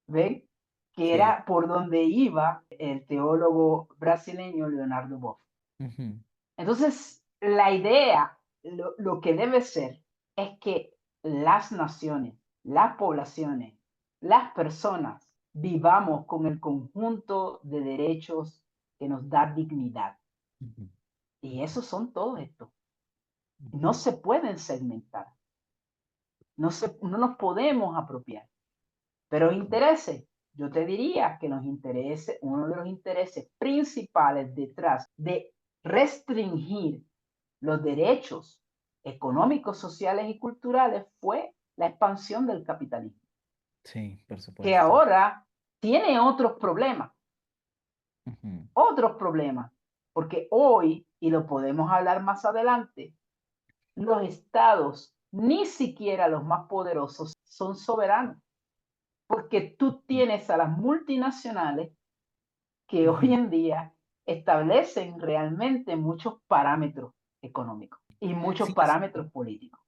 ¿Ven? Que Sí. era por donde iba el teólogo brasileño Leonardo Boff. Ujú. Entonces, la idea, lo que debe ser, es que las naciones, las poblaciones, las personas vivamos con el conjunto de derechos que nos da dignidad. Ujú. Y esos son todos estos. No Ujú. se pueden segmentar, no nos podemos apropiar. Pero intereses, yo te diría que los intereses, uno de los intereses principales detrás de restringir los derechos económicos, sociales y culturales fue la expansión del capitalismo, Sí, por que supuesto. ahora tiene Ujú. otros problemas, porque hoy, y lo podemos hablar más adelante, los estados, ni siquiera los más poderosos, son soberanos, porque tú Ujú. tienes a las multinacionales que hoy Ujú. en día establecen realmente muchos parámetros económicos y muchos Sí, parámetros políticos.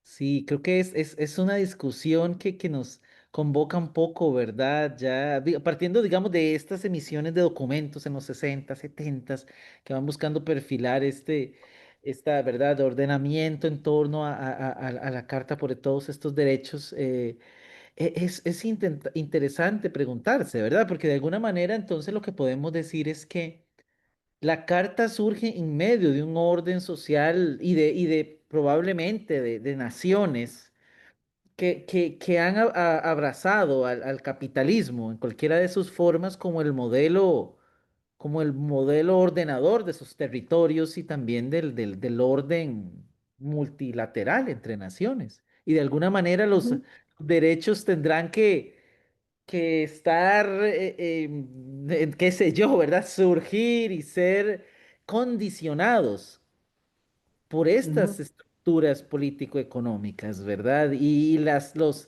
sí, creo que es una discusión que nos convoca un poco, ¿verdad? Ya partiendo, digamos, de estas emisiones de documentos en los 60, 70, que van buscando perfilar esta, ¿verdad?, de ordenamiento en torno a la Carta por todos estos derechos. Es interesante preguntarse, ¿verdad? Porque de alguna manera entonces lo que podemos decir es que la carta surge en medio de un orden social y de probablemente de naciones que han abrazado al capitalismo en cualquiera de sus formas como el modelo ordenador de sus territorios y también del orden multilateral entre naciones. Y de alguna manera los Ujú, derechos tendrán que estar, qué sé yo, ¿verdad? Surgir y ser condicionados por estas ujú, estructuras político-económicas, ¿verdad? Y los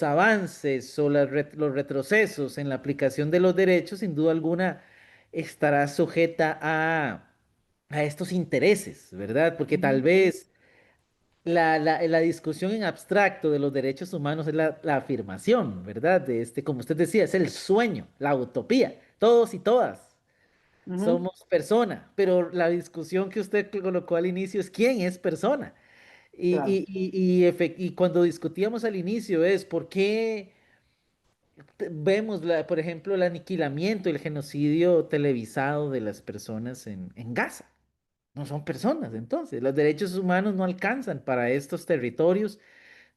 avances o los retrocesos en la aplicación de los derechos, sin duda alguna, estará sujeta a estos intereses, ¿verdad? Porque tal ujú, vez la discusión en abstracto de los derechos humanos es la afirmación, ¿verdad? De como usted decía, es el sueño, la utopía. Todos y todas ujú, somos persona, pero la discusión que usted colocó al inicio es quién es persona. claro. Y cuando discutíamos al inicio es por qué vemos, por ejemplo, el aniquilamiento, el genocidio televisado de las personas en Gaza. No son personas, entonces. Los derechos humanos no alcanzan para estos territorios,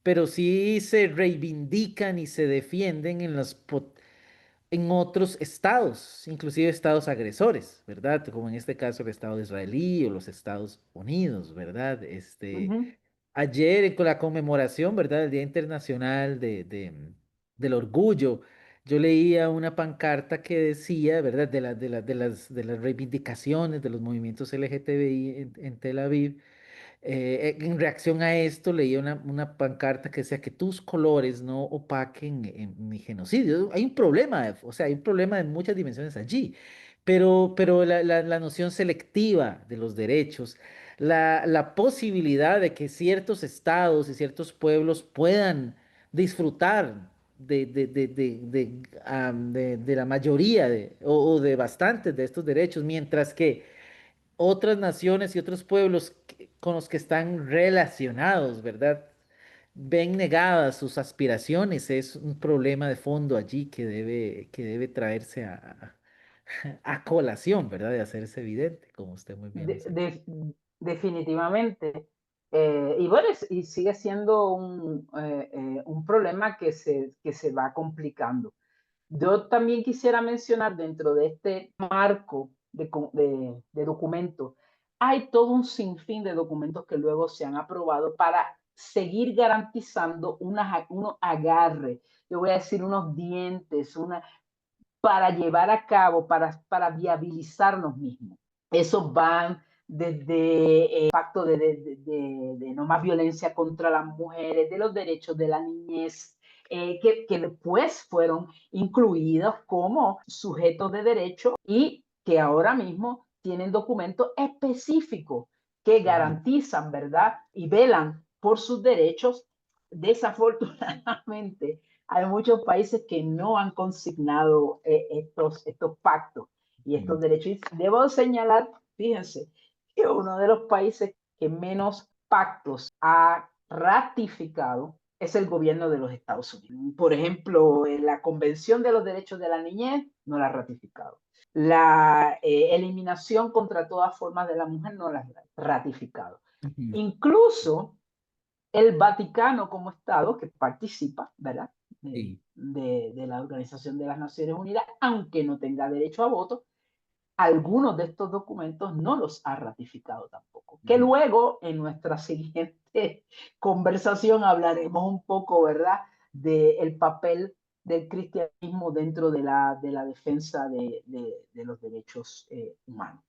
pero sí se reivindican y se defienden en otros estados, inclusive estados agresores, ¿verdad? Como en este caso el Estado israelí o los Estados Unidos, ¿verdad? Ujú, Ayer con la conmemoración, ¿verdad? Del Día Internacional del Orgullo, yo leía una pancarta que decía, ¿verdad? De las reivindicaciones de los movimientos LGTBI en Tel Aviv. En reacción a esto, leí una pancarta que decía que tus colores no opaquen en mi genocidio. Hay un problema, o sea, hay un problema de muchas dimensiones allí, pero la noción selectiva de los derechos, la posibilidad de que ciertos estados y ciertos pueblos puedan disfrutar de la mayoría o de bastantes de estos derechos, mientras que otras naciones y otros pueblos con los que están relacionados, ¿verdad? Ven negadas sus aspiraciones, es un problema de fondo allí que debe traerse a colación, ¿verdad? De hacerse evidente, como usted muy bien de- dice. de- definitivamente. Y bueno, y sigue siendo un problema que se va complicando. Yo también quisiera mencionar dentro de este marco de documentos, hay todo un sinfín de documentos que luego se han aprobado para seguir garantizando unos agarres, yo voy a decir unos dientes, para llevar a cabo, para viabilizarnos mismos. Esos van desde el pacto de no más violencia contra las mujeres, de los derechos de la niñez, que después fueron incluidos como sujetos de derecho y que ahora mismo tienen documentos específicos que Ujú. garantizan, ¿verdad? Y velan por sus derechos. Desafortunadamente, hay muchos países que no han consignado estos pactos y estos Ujú. derechos. Y debo señalar, fíjense, que uno de los países que menos pactos ha ratificado es el gobierno de los Estados Unidos. Por ejemplo, la Convención de los Derechos de la Niñez no la ha ratificado. La eliminación contra todas formas de la mujer no la ha ratificado. Ujú. Incluso el Vaticano como Estado, que participa, ¿verdad? Sí, De la Organización de las Naciones Unidas, aunque no tenga derecho a voto, algunos de estos documentos no los ha ratificado tampoco. Que ujú. luego en nuestra siguiente conversación hablaremos un poco, ¿verdad?, del papel del cristianismo dentro de la defensa de los derechos humanos.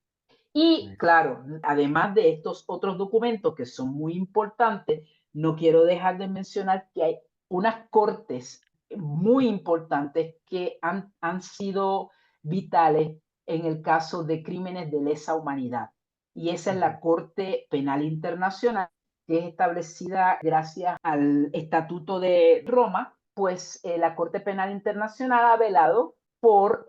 Y claro, además de estos otros documentos que son muy importantes, no quiero dejar de mencionar que hay unas cortes muy importantes que han sido vitales en el caso de crímenes de lesa humanidad. Y esa es Ujú. la Corte Penal Internacional, que es establecida gracias al Estatuto de Roma, pues la Corte Penal Internacional ha velado por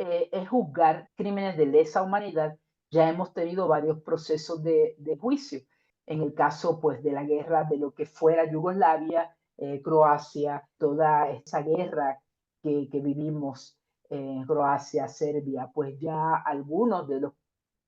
juzgar crímenes de lesa humanidad. Ya hemos tenido varios procesos de juicio. En el caso pues, de la guerra de lo que fuera Yugoslavia, Croacia, toda esa guerra que vivimos en Croacia, Serbia, pues ya algunos de los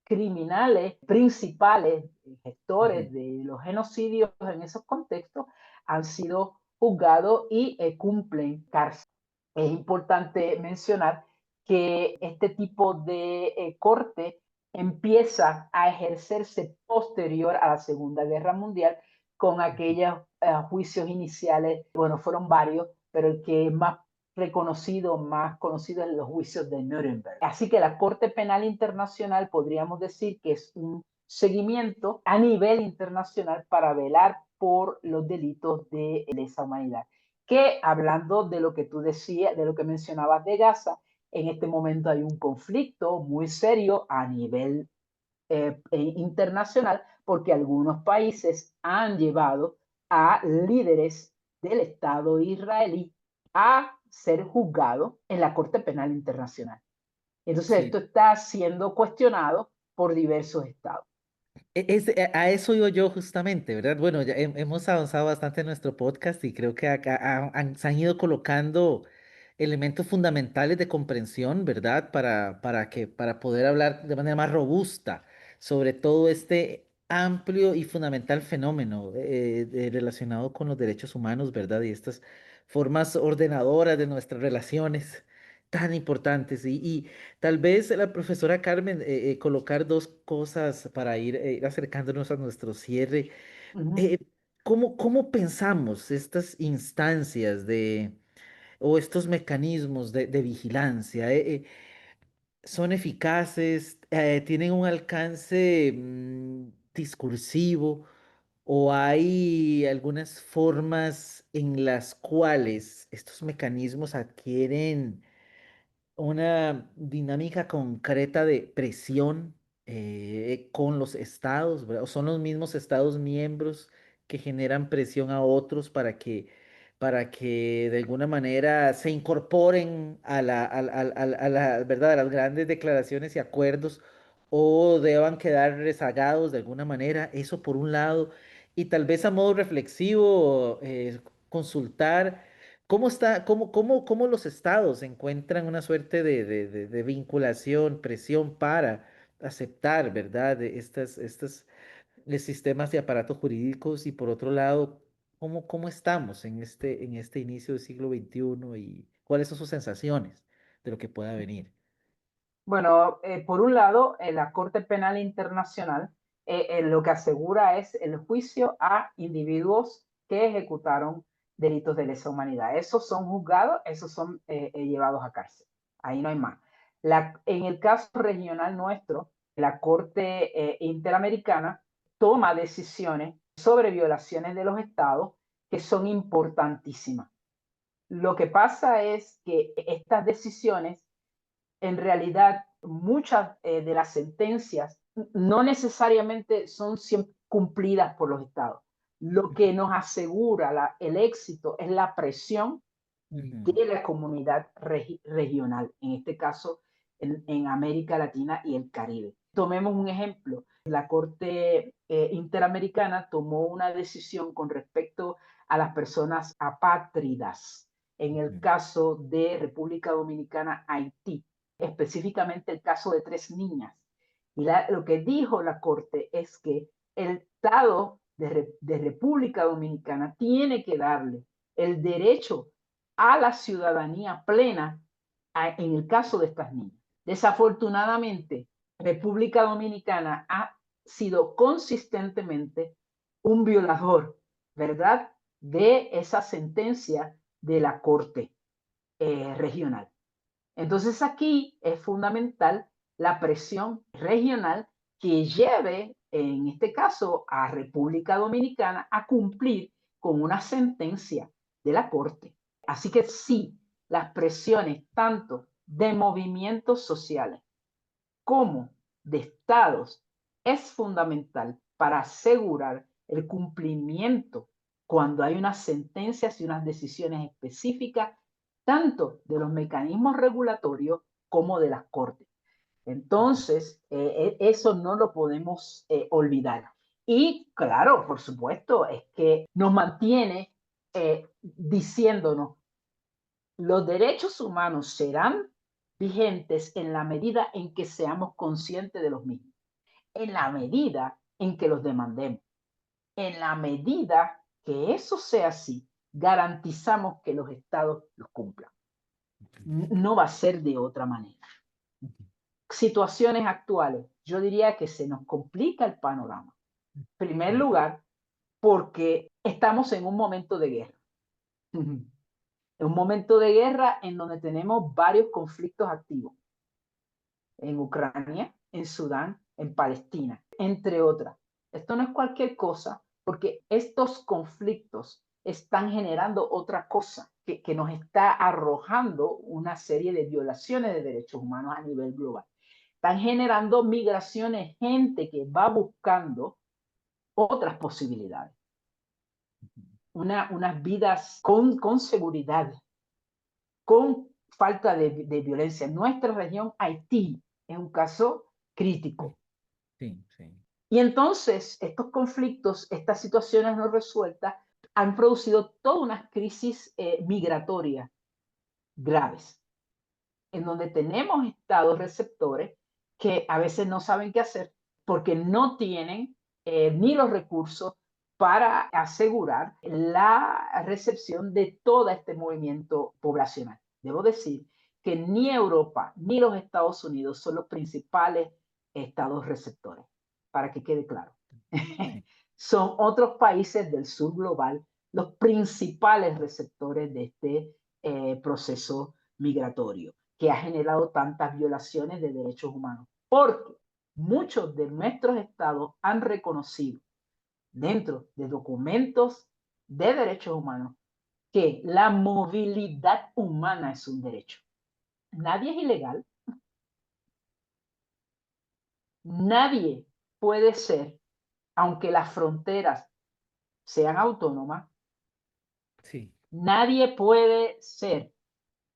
criminales principales, Ujú. gestores de los genocidios en esos contextos, han sido juzgados y cumplen cárcel. Es importante mencionar que este tipo de corte empieza a ejercerse posterior a la Segunda Guerra Mundial con aquellos juicios iniciales, bueno, fueron varios, pero el que más reconocido, más conocido es los juicios de Nuremberg. Así que la Corte Penal Internacional podríamos decir que es un seguimiento a nivel internacional para velar por los delitos de lesa humanidad. Que hablando de lo que tú decías, de lo que mencionabas de Gaza, en este momento hay un conflicto muy serio a nivel internacional porque algunos países han llevado a líderes del Estado israelí a ser juzgados en la Corte Penal Internacional. Entonces Sí. esto está siendo cuestionado por diversos estados. A eso iba yo justamente, ¿verdad? Bueno, ya hemos avanzado bastante en nuestro podcast y creo que acá se han ido colocando elementos fundamentales de comprensión, ¿verdad? Para poder hablar de manera más robusta sobre todo este amplio y fundamental fenómeno relacionado con los derechos humanos, ¿verdad? Y estas formas ordenadoras de nuestras relaciones tan importantes. Y tal vez la profesora Carmen, colocar dos cosas para ir acercándonos a nuestro cierre. Uh -huh. Eh, ¿cómo pensamos estas instancias o estos mecanismos de vigilancia? ¿Son eficaces? ¿Tienen un alcance discursivo? ¿O hay algunas formas en las cuales estos mecanismos adquieren una dinámica concreta de presión con los estados, ¿verdad? ¿O son los mismos estados miembros que generan presión a otros para que de alguna manera se incorporen ¿verdad? A las grandes declaraciones y acuerdos o deban quedar rezagados de alguna manera? Eso por un lado. Y tal vez a modo reflexivo, consultar. ¿Cómo los estados encuentran una suerte de vinculación, presión para aceptar, ¿verdad? Estos sistemas de aparatos jurídicos y por otro lado, ¿cómo estamos en este inicio del siglo XXI y cuáles son sus sensaciones de lo que pueda venir? Bueno, por un lado, la Corte Penal Internacional lo que asegura es el juicio a individuos que ejecutaron delitos de lesa humanidad. Esos son juzgados, esos son llevados a cárcel. Ahí no hay más. En el caso regional nuestro, la Corte Interamericana toma decisiones sobre violaciones de los estados que son importantísimas. Lo que pasa es que estas decisiones, en realidad, muchas de las sentencias no necesariamente son cumplidas por los estados. Lo que nos asegura el éxito es la presión Ujú, de la comunidad regional, en este caso en América Latina y el Caribe. Tomemos un ejemplo. La Corte Interamericana tomó una decisión con respecto a las personas apátridas en el ujú, caso de República Dominicana, Haití, específicamente el caso de 3 niñas. Y lo que dijo la Corte es que el Estado de República Dominicana tiene que darle el derecho a la ciudadanía plena en el caso de estas niñas. Desafortunadamente, República Dominicana ha sido consistentemente un violador, ¿verdad?, de esa sentencia de la Corte regional. Entonces aquí es fundamental la presión regional que lleve, en este caso, a República Dominicana a cumplir con una sentencia de la Corte. Así que sí, las presiones tanto de movimientos sociales como de estados es fundamental para asegurar el cumplimiento cuando hay unas sentencias y unas decisiones específicas, tanto de los mecanismos regulatorios como de las cortes. Entonces, eso no lo podemos olvidar. Y claro, por supuesto, es que nos mantiene diciéndonos, los derechos humanos serán vigentes en la medida en que seamos conscientes de los mismos, en la medida en que los demandemos, en la medida que eso sea así, garantizamos que los estados los cumplan. No va a ser de otra manera. Situaciones actuales, yo diría que se nos complica el panorama. En primer sí, lugar, porque estamos en un momento de guerra. En un momento de guerra en donde tenemos varios conflictos activos, en Ucrania, en Sudán, en Palestina, entre otras. Esto no es cualquier cosa, porque estos conflictos están generando otra cosa que nos está arrojando una serie de violaciones de derechos humanos a nivel global. Están generando migraciones, gente que va buscando otras posibilidades, unas vidas con seguridad, con falta de violencia. Nuestra región, Haití, es un caso crítico. sí, sí. Y entonces estos conflictos, estas situaciones no resueltas, han producido toda una crisis migratoria graves, en donde tenemos estados receptores que a veces no saben qué hacer porque no tienen ni los recursos para asegurar la recepción de todo este movimiento poblacional. Debo decir que ni Europa ni los Estados Unidos son los principales estados receptores, para que quede claro. Sí. Son otros países del sur global los principales receptores de este proceso migratorio que ha generado tantas violaciones de derechos humanos, porque muchos de nuestros estados han reconocido dentro de documentos de derechos humanos que la movilidad humana es un derecho. Nadie es ilegal, nadie puede ser, aunque las fronteras sean autónomas, Sí. nadie puede ser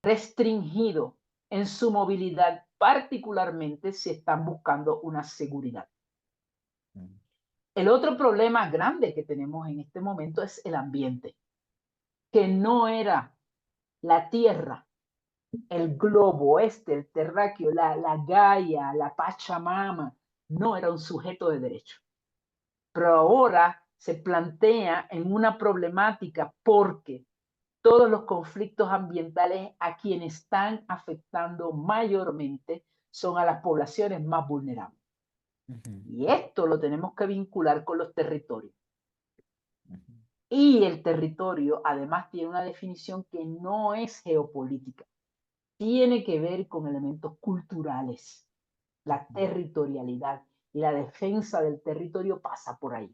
restringido en su movilidad, particularmente si están buscando una seguridad. Mm, El otro problema grande que tenemos en este momento es el ambiente, que no era la Tierra, el globo el terráqueo, la Gaia, la Pachamama, no era un sujeto de derecho. Pero ahora se plantea en una problemática porque todos los conflictos ambientales a quienes están afectando mayormente son a las poblaciones más vulnerables. ujú, Y esto lo tenemos que vincular con los territorios. ujú, Y el territorio además tiene una definición que no es geopolítica, tiene que ver con elementos culturales. la Ujú, territorialidad y la defensa del territorio pasa por ahí.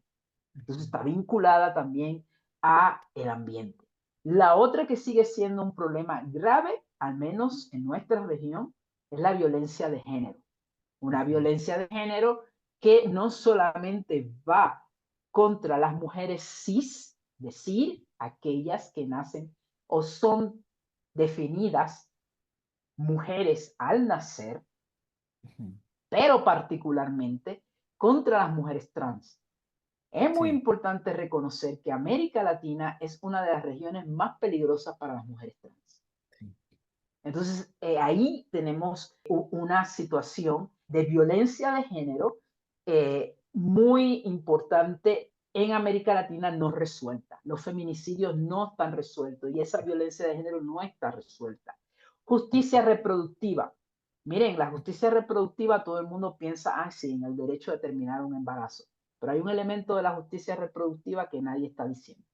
Entonces ujú, está vinculada también a el ambiente. La otra que sigue siendo un problema grave, al menos en nuestra región, es la violencia de género. Una ujú, violencia de género que no solamente va contra las mujeres cis, es decir, aquellas que nacen o son definidas mujeres al nacer, ujú. pero particularmente contra las mujeres trans. Es muy Sí, importante reconocer que América Latina es una de las regiones más peligrosas para las mujeres trans. sí. Entonces, ahí tenemos una situación de violencia de género muy importante en América Latina no resuelta. Los feminicidios no están resueltos y esa violencia de género no está resuelta. Justicia reproductiva. Miren, la justicia reproductiva, todo el mundo piensa, ah, sí, en el derecho de terminar un embarazo. Pero hay un elemento de la justicia reproductiva que nadie está diciendo.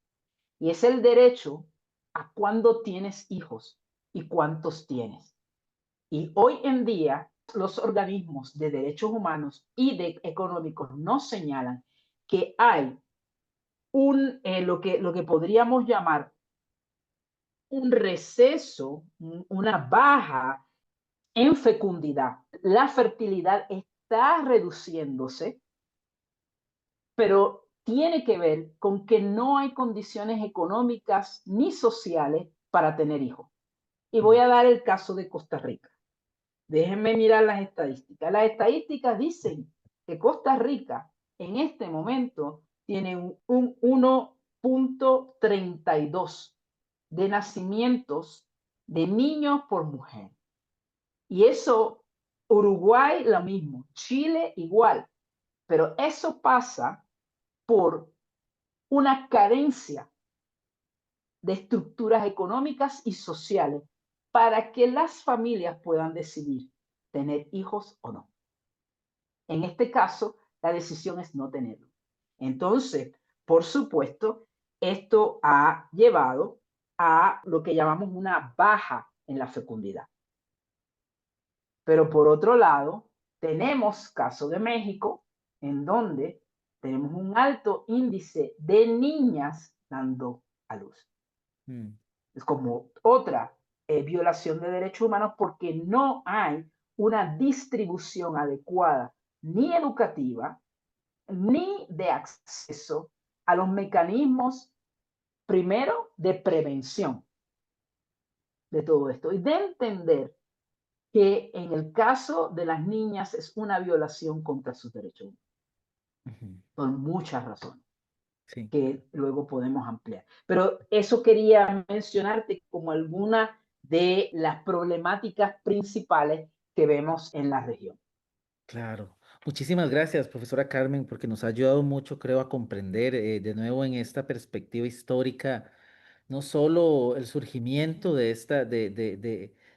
Y es el derecho a cuándo tienes hijos y cuántos tienes. Y hoy en día los organismos de derechos humanos y de económicos nos señalan que hay lo que podríamos llamar un receso, una baja en fecundidad. La fertilidad está reduciéndose, pero tiene que ver con que no hay condiciones económicas ni sociales para tener hijos. Y voy Mm, a dar el caso de Costa Rica. Déjenme mirar las estadísticas. Las estadísticas dicen que Costa Rica en este momento tiene un 1,32 de nacimientos de niños por mujer. Y eso, Uruguay lo mismo, Chile igual. Pero eso pasa por una carencia de estructuras económicas y sociales para que las familias puedan decidir tener hijos o no. En este caso, la decisión es no tenerlo. Entonces, por supuesto, esto ha llevado a lo que llamamos una baja en la fecundidad. Pero por otro lado, tenemos caso de México, en donde tenemos un alto índice de niñas dando a luz. mm, Es como otra violación de derechos humanos porque no hay una distribución adecuada ni educativa ni de acceso a los mecanismos, primero, de prevención de todo esto y de entender que en el caso de las niñas es una violación contra sus derechos humanos, ujú. por muchas razones Sí. que luego podemos ampliar. Pero eso quería mencionarte como alguna de las problemáticas principales que vemos en la región. Claro. Muchísimas gracias, profesora Carmen, porque nos ha ayudado mucho, creo, a comprender de nuevo en esta perspectiva histórica, no solo el surgimiento de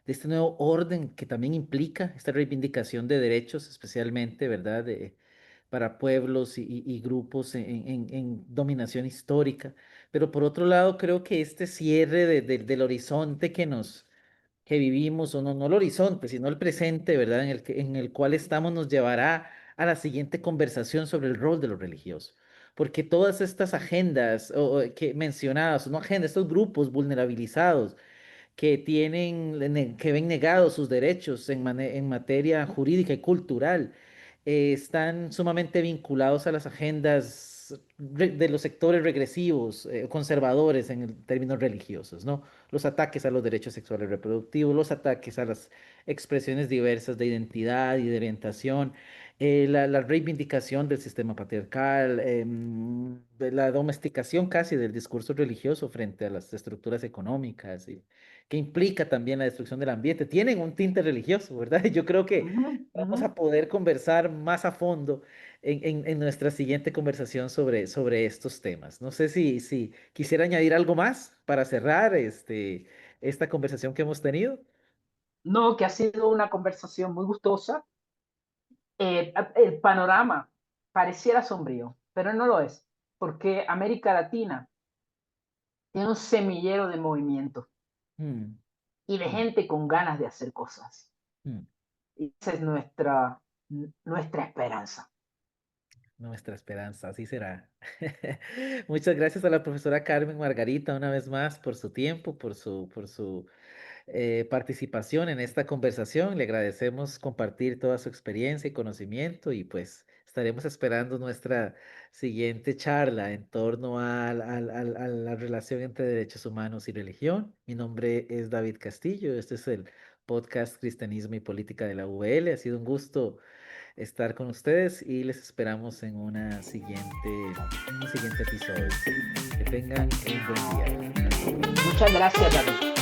de este nuevo orden que también implica esta reivindicación de derechos, especialmente, ¿verdad?, para pueblos y grupos en dominación histórica. Pero por otro lado, creo que este cierre del horizonte que vivimos, o no, no el horizonte, sino el presente, ¿verdad? En el cual estamos nos llevará a la siguiente conversación sobre el rol de los religiosos. Porque todas estas agendas que mencionadas, no agendas, estos grupos vulnerabilizados que que ven negados sus derechos en materia jurídica y cultural, están sumamente vinculados a las agendas de los sectores regresivos, conservadores en términos religiosos, ¿no? Los ataques a los derechos sexuales reproductivos, los ataques a las expresiones diversas de identidad y de orientación, la reivindicación del sistema patriarcal, de la domesticación casi del discurso religioso frente a las estructuras económicas y que implica también la destrucción del ambiente, tienen un tinte religioso, ¿verdad? Yo creo que Ujú, ujú. vamos a poder conversar más a fondo en nuestra siguiente conversación sobre estos temas. No sé si quisiera añadir algo más para cerrar esta conversación que hemos tenido. No, que ha sido una conversación muy gustosa. El panorama pareciera sombrío, pero no lo es, porque América Latina tiene un semillero de movimiento Mm, y de mm, gente con ganas de hacer cosas. mm, Y esa es nuestra nuestra esperanza. Nuestra esperanza, así será. Muchas gracias a la profesora Carmen Margarita una vez más por su tiempo, por su participación en esta conversación. Le agradecemos compartir toda su experiencia y conocimiento y pues estaremos esperando nuestra siguiente charla en torno a la relación entre derechos humanos y religión. Mi nombre es David Castillo. Este es el podcast Cristianismo y Política de la UVL. Ha sido un gusto estar con ustedes y les esperamos en un siguiente episodio. Que tengan un buen día. Hasta luego. Muchas gracias, David.